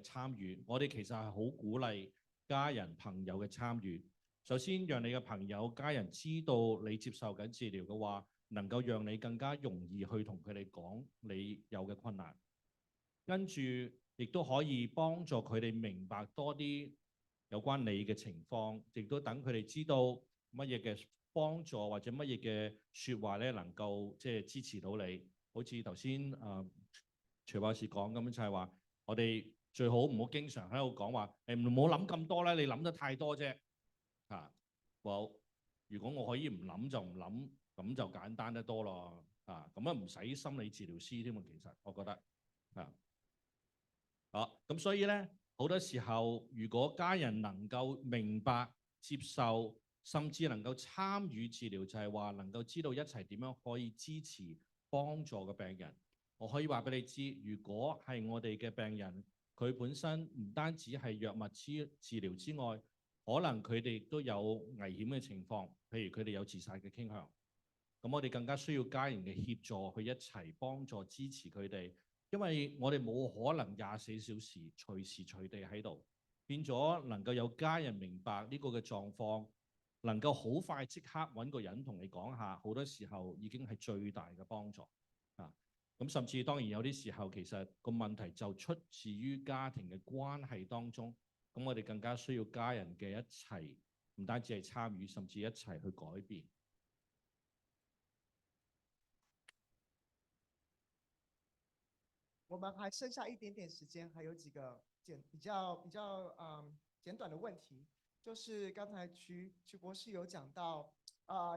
參與，我哋其實係好鼓勵家人朋友嘅參與。首先，讓你嘅朋友家人知道你接受緊治療嘅話，能夠讓你更加容易去同佢哋講你有嘅困難。跟住亦都可以幫助佢哋明白多啲有關你嘅情況，亦都等佢哋知道乜嘢嘅幫助或者乜嘢嘅説話咧，能夠支持到你。好似頭先徐博士講咁樣，就係話我哋最好唔好經常喺度講話唔好諗咁多啦，你諗得太多啫。如果我可以唔諗就唔諗，咁就簡單得多咯。咁唔使心理治療師添啊，其實我覺得咁所以咧，好多時候如果家人能夠明白、接受，甚至能夠參與治療，就係話能夠知道一齊點樣可以支持幫助嘅病人。我可以話俾你知，如果係我哋嘅病人，佢本身唔單止係藥物治療之外，可能佢哋都有危險嘅情況，譬如佢哋有自殺嘅傾向。咁我哋更加需要家人嘅協助，去一齊幫助支持佢哋，因為我哋冇可能24小時隨時隨地喺度，變咗能夠有家人明白呢個嘅狀況，能夠好快即刻揾個人同你講下，好多時候已經係最大嘅幫助。咁甚至當然有啲時候其實個問題就出自於家庭嘅關係當中，咁我哋更加需要家人嘅一齊，唔單止係參與，甚至一齊去改變。我们还剩下一点点时间，还有几个比较简短的问题，就是刚才曲博士有讲到，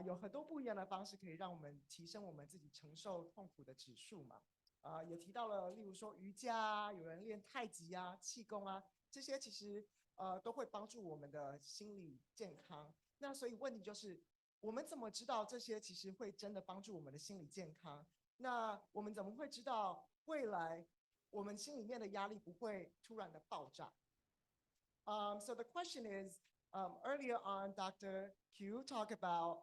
有很多不一样的方式可以让我们提升我们自己承受痛苦的指数嘛，也提到了，例如说瑜伽啊，有人练太极啊、气功啊，这些其实都会帮助我们的心理健康。那所以问题就是，我们怎么知道这些其实会真的帮助我们的心理健康？那我们怎么会知道未来我们心里面的压力不会突然的爆炸？So the question is, earlier on, Dr. Q talked about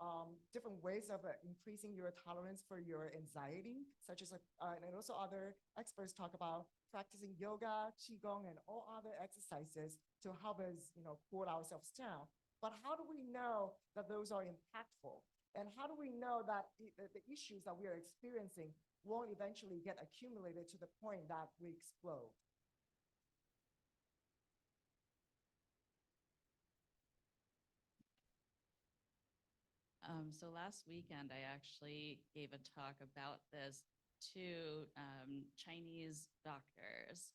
different ways of increasing your tolerance for your anxiety, such as, and also other experts talk about practicing yoga, qigong, and all other exercises to help us, cool ourselves down. But how do we know that those are impactful? And how do we know that the issues that we are experiencing won't eventually get accumulated to the point that we explode? So last weekend, I actually gave a talk about this, to Chinese doctors,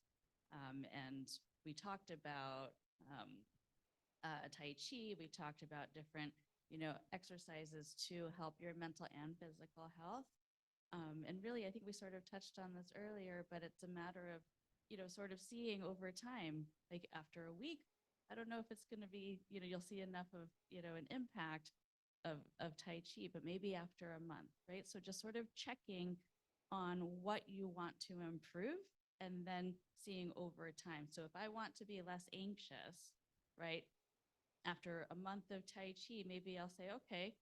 and we talked about Tai Chi. We talked about different, exercises to help your mental and physical health. And really, I think we sort of touched on this earlier, but it's a matter of, sort of seeing over time, like after a week, I don't know if it's going to be, you'll see enough of, an impact of Tai Chi, but maybe after a month, right? So just sort of checking on what you want to improve and then seeing over time. So if I want to be less anxious, right? After a month of Tai Chi, maybe I'll say, okay,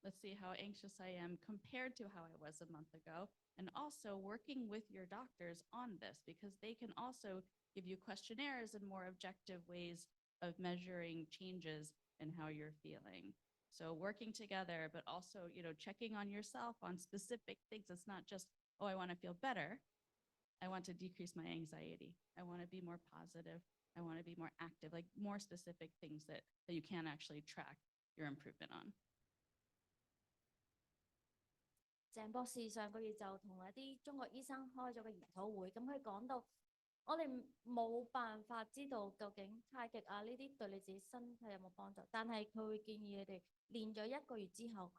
let's see how anxious I am compared to how I was a month ago. And also working with your doctors on this, because they can also give you questionnaires and more objective ways of measuring changes in how you're feeling. So working together, but also, checking on yourself on specific things. It's not just, oh, I want to feel better. I want to decrease my anxiety. I want to be more positive. I want to be more active, like more specific things that you can actually track your improvement on. 鄭博士上個月就同一啲中國醫生開咗個研討會，咁佢講到我哋冇辦法知道究竟太極啊呢啲對你自己身體有冇幫助，但係佢會建議你哋練咗1個月之後，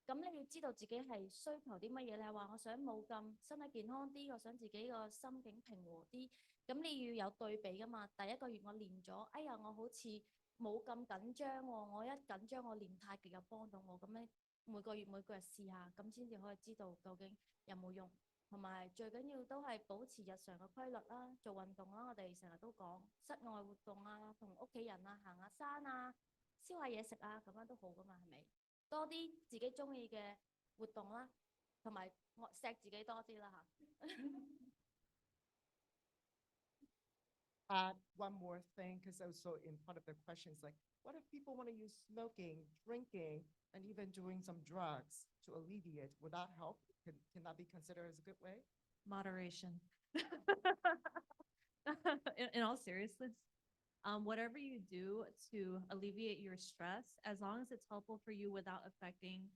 咁你要知道自己係需求啲乜嘢。你係話我想冇咁身體健康啲，我想自己個心境平和啲，咁你要有對比噶嘛。第1個月我練咗，哎呀我好似冇咁緊張喎，我一緊張我練太極又幫到我，咁咧每個月試下，咁先至可以知道究竟有冇用。同埋最緊要都係保持日常嘅規律啦，做運動啦。我哋成日都講室外活動啊，同屋企人啊行下山啊，燒下嘢食啊，咁樣都好噶嘛，係咪？多啲自己中意嘅活動啦，同埋我錫自己多啲啦嚇。Add one more thing, because also in part of the questions, like, what if people want to use smoking, drinking, and even doing some drugs to alleviate? Would that help? Can that be considered as a good way? Moderation. In all seriousness, whatever you do to alleviate your stress, as long as it's helpful for you without affecting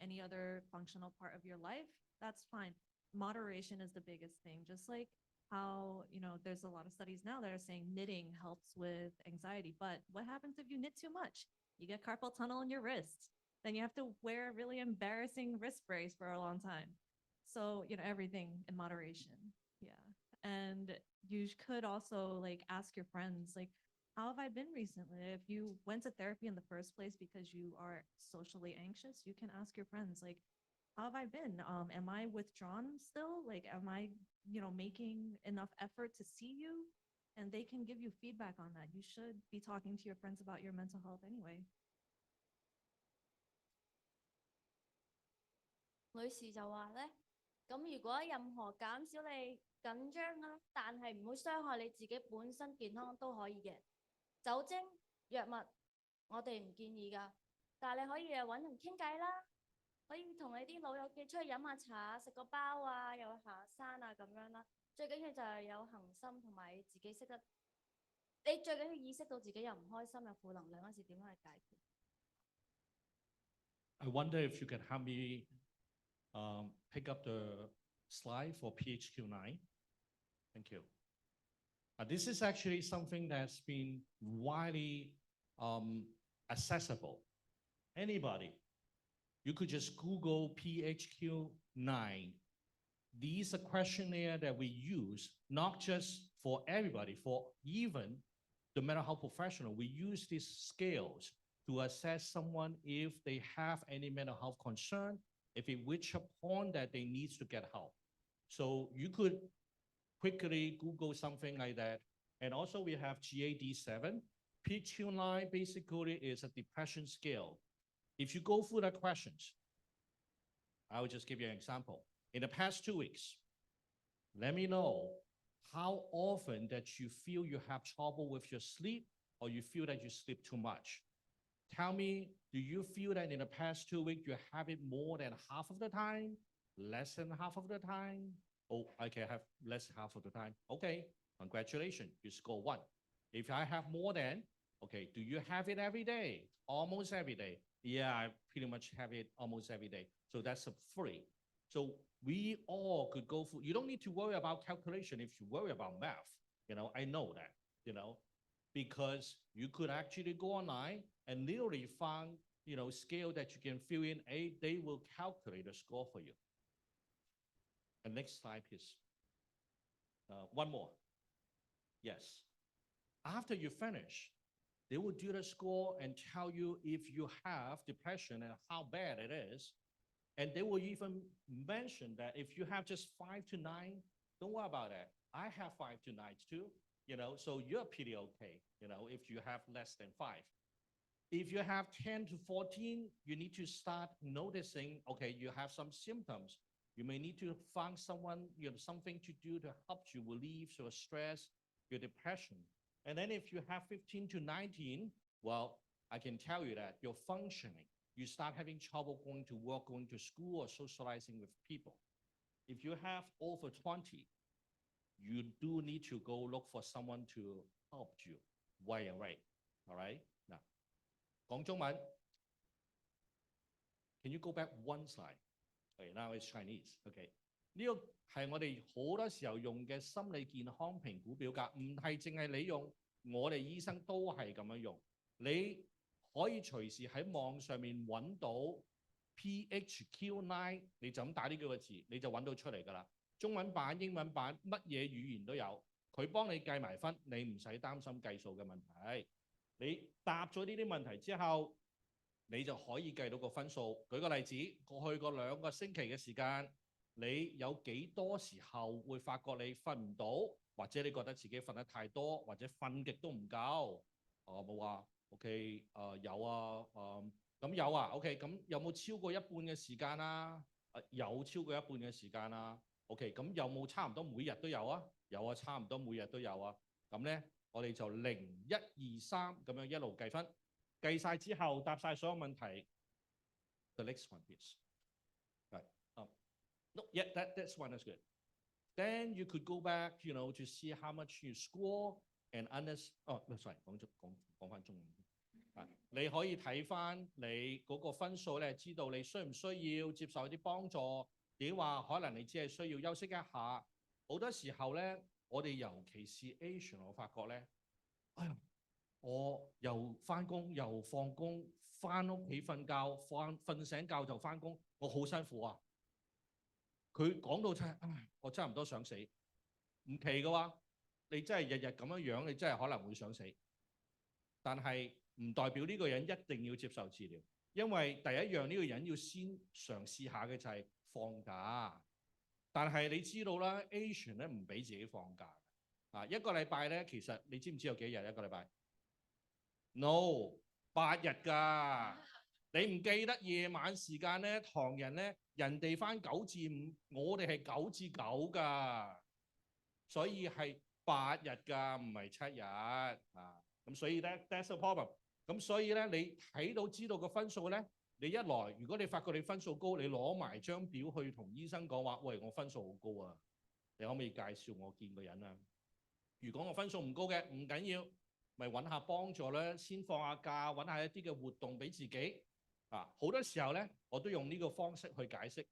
any other functional part of your life, that's fine. Moderation is the biggest thing. Just like how, there's a lot of studies now that are saying knitting helps with anxiety, but what happens if you knit too much? You get carpal tunnel in your wrist. Then you have to wear a really embarrassing wrist brace for a long time. So, everything in moderation. Yeah. And you could also like ask your friends, like, how have I been recently? If you went to therapy in the first place because you are socially anxious, you can ask your friends, like, how have I been? Am I withdrawn still? Like, am I, making enough effort to see you? And they can give you feedback on that. You should be talking to your friends about your mental health anyway. 女士就話咧，咁如果任何減少你緊張啦，但係唔會傷害你自己本身健康都可以嘅。酒精、藥物我哋唔建議㗎，但係你可以揾人傾偈啦，可以同你啲老友記出去飲下茶、食個包啊，又去行山啊咁樣啦。最緊要就係有恒心同埋自己識得，你最緊要意識到自己又唔開心、有負能量嗰時點樣去解決。I wonder if you can help me pick up the slide for PHQ9. Thank you. This is actually something that's been widely accessible. Anybody, you could just Google PHQ9. These are questionnaire that we use, not just for everybody, for even the mental health professional. We use these scales to assess someone if they have any mental health concern, if it reach a point that they need to get help. So you could quickly Google something like that. And also we have GAD7. PHQ9 basically is a depression scale. If you go through the questions, I will just give you an example. In the past 2 weeks, let me know how often that you feel you have trouble with your sleep or you feel that you sleep too much. Tell me, do you feel that in the past 2 weeks you have it more than half of the time, less than half of the time? Oh, I can have less than half of the time. Okay, congratulations, you score 1. If I have more than, okay, do you have it every day? Almost every day. Yeah, I pretty much have it almost every day. So that's a 3. So we all could go through. You don't need to worry about calculation if you worry about math. I know that, because you could actually go online and literally find, scale that you can fill in. They will calculate the score for you. And next slide, please. One more. Yes. After you finish, they will do the score and tell you if you have depression and how bad it is. And they will even mention that if you have just 5 to 9, don't worry about it. I have 5 to 9 too, so you're pretty okay, if you have less than 5. If you have 10 to 14, you need to start noticing, okay, you have some symptoms. You may need to find someone, something to do to help you relieve your stress, your depression. And then if you have 15 to 19, well, I can tell you that you're functioning. You start having trouble going to work, going to school, or socializing with people. If you have over 20, you do need to go look for someone to help you right and right. All right? Now, 講中文. Can you go back one slide? Okay, now it's Chinese. Okay. 呢個係我哋好多時候用嘅心理健康評估表格，唔係淨係你用，我哋醫生都係咁樣用。你可以隨時喺網上面揾到 PHQ9， 你就咁打呢幾個字，你就揾到出嚟㗎啦。中文版、英文版，乜嘢語言都有，佢幫你計埋分，你唔使擔心計數嘅問題。你答咗呢啲問題之後，你就可以計到個分數。舉個例子，過去個2個星期嘅時間，你有幾多時候會發覺你瞓唔到，或者你覺得自己瞓得太多，或者瞓極都唔夠？冇啊。OK， 有啊，咁有啊 ，OK， 咁有冇超過一半嘅時間啊？有超過一半嘅時間啊 ，OK， 咁有冇差唔多每日都有啊？有啊，差唔多每日都有啊。咁咧，我哋就0、1、2、3咁樣一路計分，計晒之後答晒所有問題。The next one, please. Right. No, yeah, that's one is good. Then you could go back, to see how much you score and understand. Oh, sorry， 講翻中文。你可以睇翻你嗰個分數咧，知道你需唔需要接受一啲幫助，點話可能你只係需要休息一下。好多時候咧，我哋尤其是 Asian， 我發覺咧，哎呀，我又翻工又放工，翻屋企瞓覺，瞓醒覺就翻工，我好辛苦啊！佢講到真係，唉，我差唔多想死。唔奇嘅話，你真係日日咁樣樣，你真係可能會想死。但係唔代表呢個人一定要接受治療，因為第一樣呢個人要先嘗試下嘅就係放假。但係你知道啦 ，Asian 咧唔俾自己放假啊！一個禮拜咧，其實你知唔知有幾日一個禮拜 ？No， 8日㗎。你唔記得夜晚時間咧，唐人咧，人哋返9至5，我哋係9至9㗎，所以係8日㗎，唔係7日啊。咁所以咧 ，that's a problem。咁所以咧，你睇到知道個分數咧，你一來，如果你發覺你分數高，你攞埋張表去同醫生講話，喂，我分數好高啊，你可唔可以介紹我見個人啊？如果我分數唔高嘅，唔緊要，咪揾下幫助咧，先放下假，揾下一啲嘅活動俾自己。啊，好多時候咧，我都用呢個方式去解釋。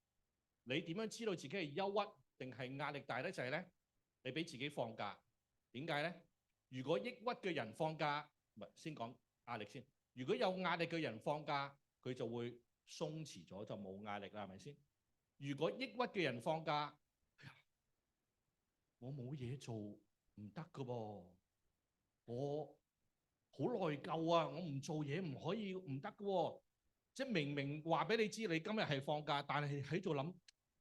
你點樣知道自己係憂鬱定係壓力大咧？就係咧，你俾自己放假。點解咧？如果抑鬱嘅人放假，唔係先講壓力先。如果有壓力嘅人放假，佢就會鬆弛咗，就冇壓力啦，係咪先？如果抑鬱嘅人放假，我冇嘢做唔得㗎噃，我好內疚啊！我唔做嘢唔可以唔得㗎喎。即係明明話俾你知，你今日係放假，但係喺度諗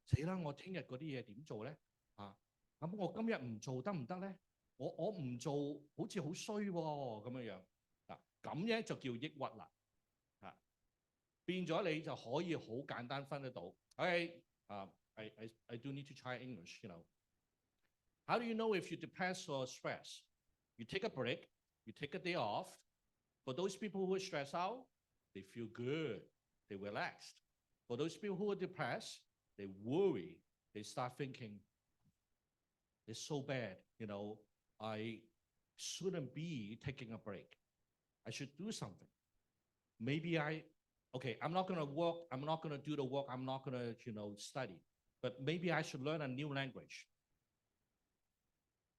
死啦！我聽日嗰啲嘢點做咧？啊，咁我今日唔做得唔得咧？我唔做好似好衰喎咁樣樣嗱，咁咧就叫抑鬱啦嚇，變咗你就可以好簡單分得到。Okay, I do need to try English, How do you know if you're depressed or stressed? You take a break, you take a day off. For those people who are stressed out, they feel good, they relaxed. For those people who are depressed, they worry, they start thinking, it's so bad, I shouldn't be taking a break. I should do something. Maybe I'm not going to work, I'm not going to do the work, I'm not going to, study. but maybe I should learn a new language.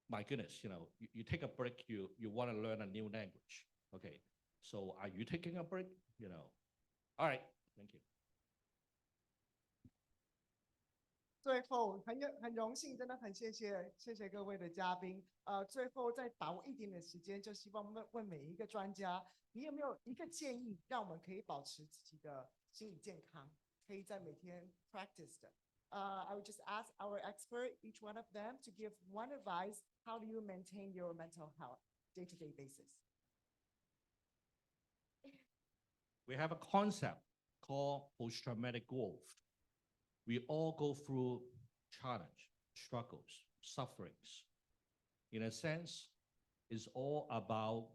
My goodness, you take a break, you want to learn a new language. Okay, so are you taking a break? All right, thank you. 最后很荣幸，真的很谢谢各位的嘉宾。最后再把握一点点时间，就希望问每一个专家，你有没有一个建议，让我们可以保持自己的心理健康，可以在每天 practice 的。I would just ask our expert, each one of them, to give one advice. How do you maintain your mental health day-to-day basis? We have a concept called post-traumatic growth. We all go through challenge, struggles, sufferings. In a sense, it's all about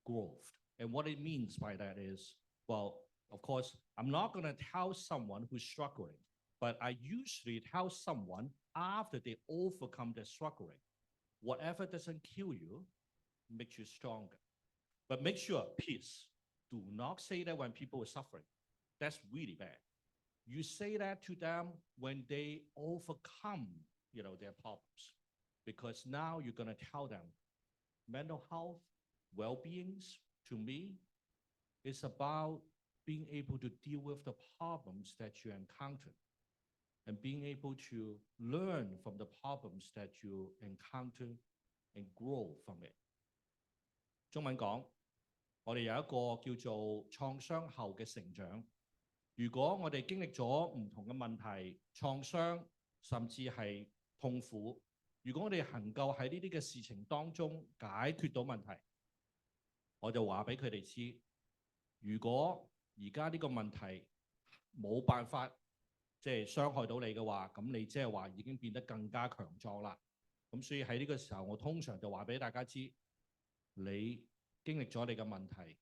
growth. And what it means by that is, well, of course, I'm not going to tell someone who's struggling, but I usually tell someone after they overcome their struggling, whatever doesn't kill you makes you stronger. But make sure, peace. Do not say that when people are suffering. That's really bad. You say that to them when they overcome, their problems, because now you're going to tell them mental health, well-beings, to me, is about being able to deal with the problems that you encounter and being able to learn from the problems that you encounter and grow from it. 中文講，我哋有一個叫做創傷後嘅成長。如果我哋經歷咗唔同嘅問題、創傷，甚至係痛苦，如果我哋能夠喺呢啲嘅事情當中解決到問題，我就話俾佢哋知，如果而家呢個問題冇辦法傷害到你嘅話，咁你即係話已經變得更加強壯啦。咁所以喺呢個時候，我通常就話俾大家知，你經歷咗你嘅問題，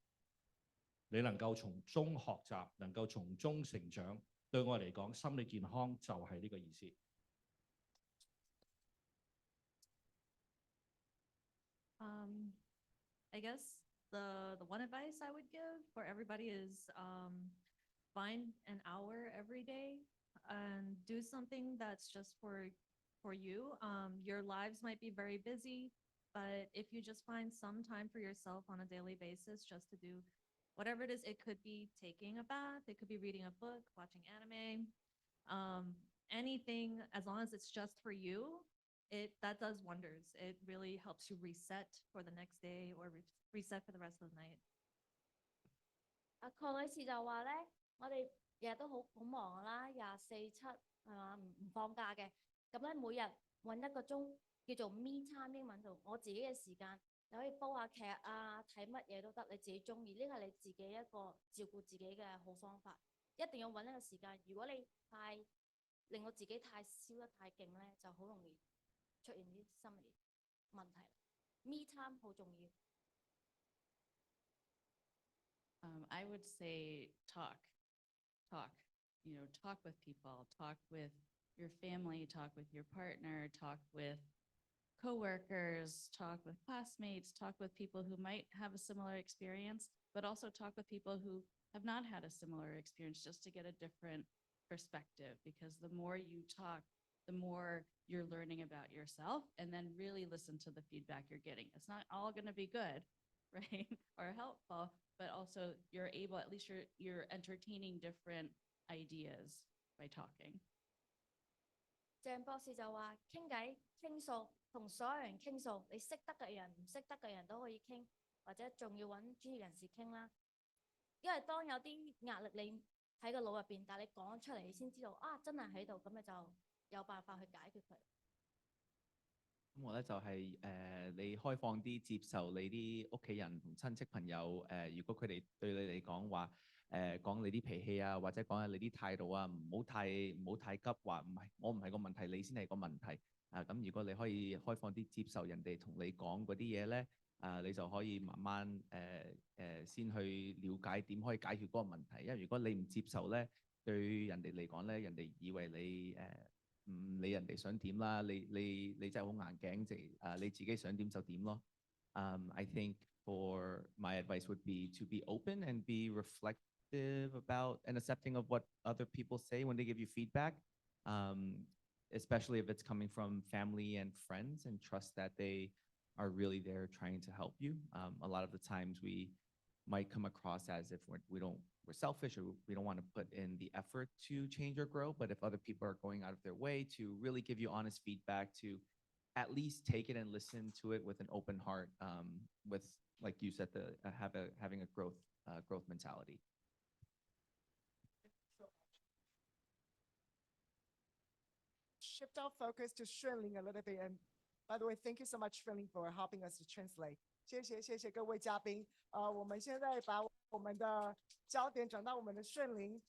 你能夠從中學習，能夠從中成長，對我嚟講，心理健康就係呢個意思。I guess the one advice I would give for everybody is find an hour every day and do something that's just for you. Your lives might be very busy, but if you just find some time for yourself on a daily basis just to do whatever it is, it could be taking a bath, it could be reading a book, watching anime, anything, as long as it's just for you, that does wonders. It really helps you reset for the next day or reset for the rest of the night. 鄺女士就話咧，我哋日日都好忙啦，24/7係嘛，唔放假嘅。咁咧每日揾一個鐘叫做 me time， 英文做我自己嘅時間，你可以煲下劇啊，睇乜嘢都得，你自己中意，呢個係你自己一個照顧自己嘅好方法。一定要揾一個時間，如果你令到自己太燒得太勁咧，就好容易出現啲心理問題。Me time 好重要。I would say talk, talk with people, talk with your family, talk with your partner, talk with coworkers, talk with classmates, talk with people who might have a similar experience, but also talk with people who have not had a similar experience, just to get a different perspective, because the more you talk, the more you're learning about yourself, and then really listen to the feedback you're getting. It's not all going to be good, right, or helpful, but also you're able, at least you're entertaining different ideas by talking. 鄭博士就話傾偈傾訴，同所有人傾訴，你識得嘅人、唔識得嘅人都可以傾，或者仲要揾專業人士傾啦。因為當有啲壓力你喺個腦入邊，但係你講出嚟，你先知道啊，真係喺度，咁你就有辦法去解決佢。咁我咧就係你開放啲接受你啲屋企人同親戚朋友如果佢哋對你嚟講話講你啲脾氣啊，或者講下你啲態度啊，唔好太急，話唔係我唔係個問題，你先係個問題啊。咁如果你可以開放啲接受人哋同你講嗰啲嘢咧，你就可以慢慢先去了解點可以解決嗰個問題。因為如果你唔接受咧，對人哋嚟講咧，人哋以為你唔理人哋想點啦，你真係好硬頸，你自己想點就點咯。I think for my advice would be to be open and be reflective about and accepting of what other people say when they give you feedback. especially if it's coming from family and friends, and trust that they are really there trying to help you. A lot of the times we might come across as if we're selfish, or we don't want to put in the effort to change or grow. But if other people are going out of their way to really give you honest feedback, to at least take it and listen to it with an open heart, with, like you said, having a growth mentality. Shift our focus to Shunling a little bit. And by the way, thank you so much, Shunling, for helping us to translate. 谢谢各位嘉宾。我们现在把我们的焦点转到我们的Shunling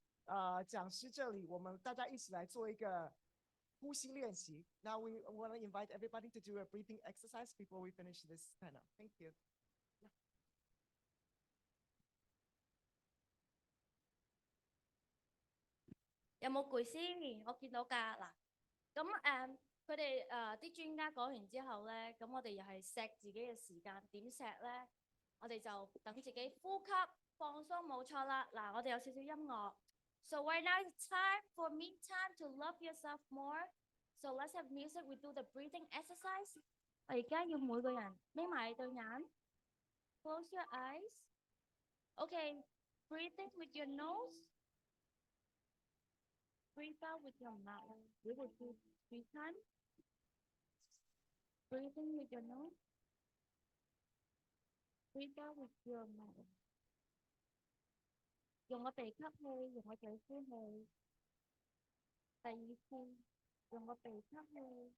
讲师这里，我们大家一起来做一个呼吸练习。Now we want to invite everybody to do a breathing exercise before we finish this panel. Thank you. 有冇攰先？我見到㗎嗱。咁佢哋啲專家講完之後咧，咁我哋又係錫自己嘅時間，點錫咧？我哋就等自己呼吸放鬆，冇錯啦。嗱，我哋有少少音樂。So right now it's time for me time to love yourself more. So let's have music. We do the breathing exercise. 我而家要每個人眯埋對眼 ，close your eyes. Okay, breathing with your nose. Breathe out with your mouth. We will do 3 times. Breathing with your nose. Breathe out with your mouth. 用個鼻吸氣，用個嘴呼氣。第2次，用個鼻吸氣，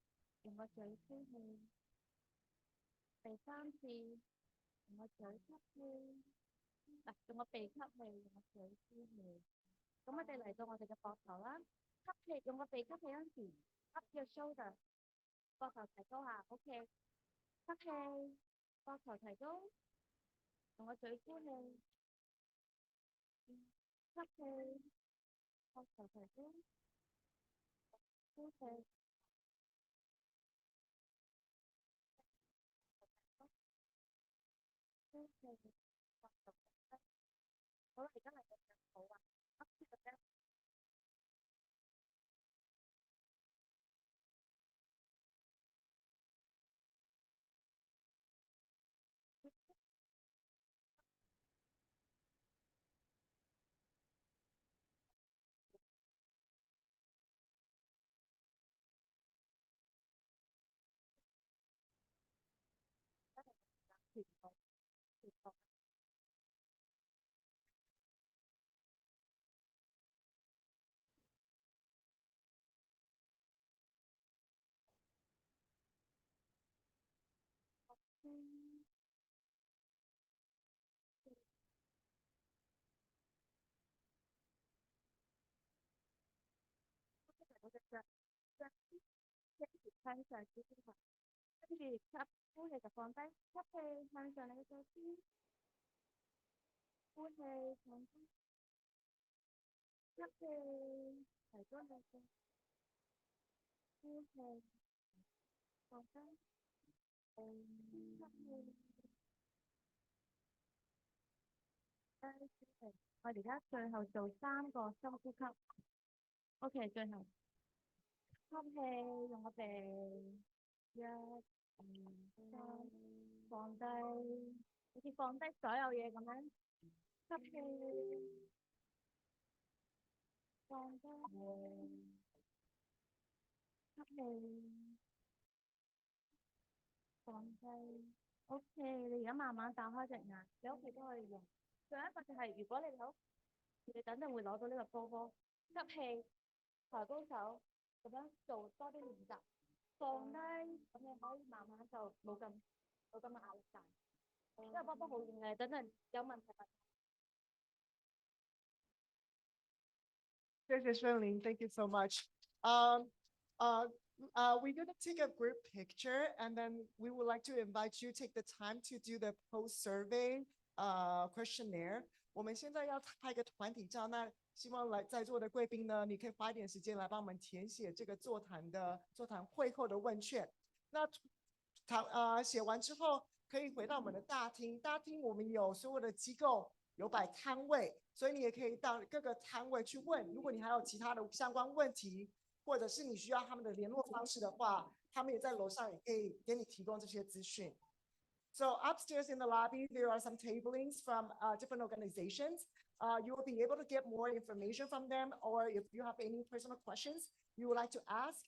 用個嘴呼氣。第3次，用個嘴吸氣，用個鼻吸氣，用個嘴呼氣。咁我哋嚟到我哋嘅膊頭啦，吸氣，用個鼻吸氣嗰陣時 ，up your shoulder， 膊頭提高下 ，OK， 吸氣，膊頭提高，用個嘴呼氣，吸氣，膊頭提高，呼氣，呼氣，膊頭提高。好啦，而家嚟到腳肚啊。Up to the back. Thân上少少頭，跟住吸呼氣就放低，吸氣向上你嘅左邊，呼氣放低，吸氣提高你嘅，呼氣放低，吸氣。我哋而家最後做3個深呼吸。OK， 最後吸氣，用個鼻，1、2、3，放低，好似放低所有嘢咁樣。吸氣，放低，吸氣，放低。OK， 你而家慢慢打開隻眼，你屋企都可以用。仲有一個就係，如果你好，你等陣會攞到呢個波，吸氣，抬高手，咁樣做多啲練習，放低，咁你可以慢慢就冇咁嘅壓力大。因為波好遠嘅，等陣有問題。謝謝Shirley, thank you so much. We're going to take a group picture, and then we would like to invite you to take the time to do the post-survey questionnaire. 我们现在要拍一个团体照，那希望来在座的贵宾呢，你可以花一点时间来帮我们填写这个座谈会后的问卷。那写完之后，可以回到我们的大厅。大厅我们有所有的机构有摆摊位，所以你也可以到各个摊位去问。如果你还有其他的相关问题，或者是你需要他们的联络方式的话，他们也在楼上也可以给你提供这些资讯。So upstairs in the lobby, there are some tablings from different organizations. You will be able to get more information from them, or if you have any personal questions you would like to ask,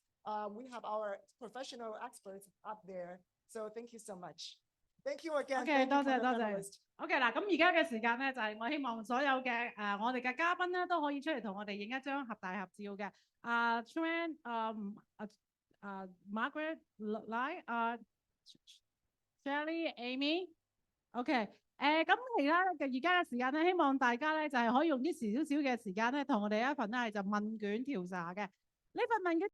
we have our professional experts up there. So thank you so much. Thank you again. OK， 多 Thank you 謝 for 多 the 謝 panelists.。OK 嗱，咁而家嘅時間咧就係我希望所有嘅我哋嘅嘉賓咧都可以出嚟同我哋影一張大合照嘅。Tran Margaret Lai Shelly Amy。OK， 咁其他嘅而家嘅時間咧，希望大家咧就係可以用啲少少嘅時間咧，同我哋一份咧就問卷調查嘅。呢份問卷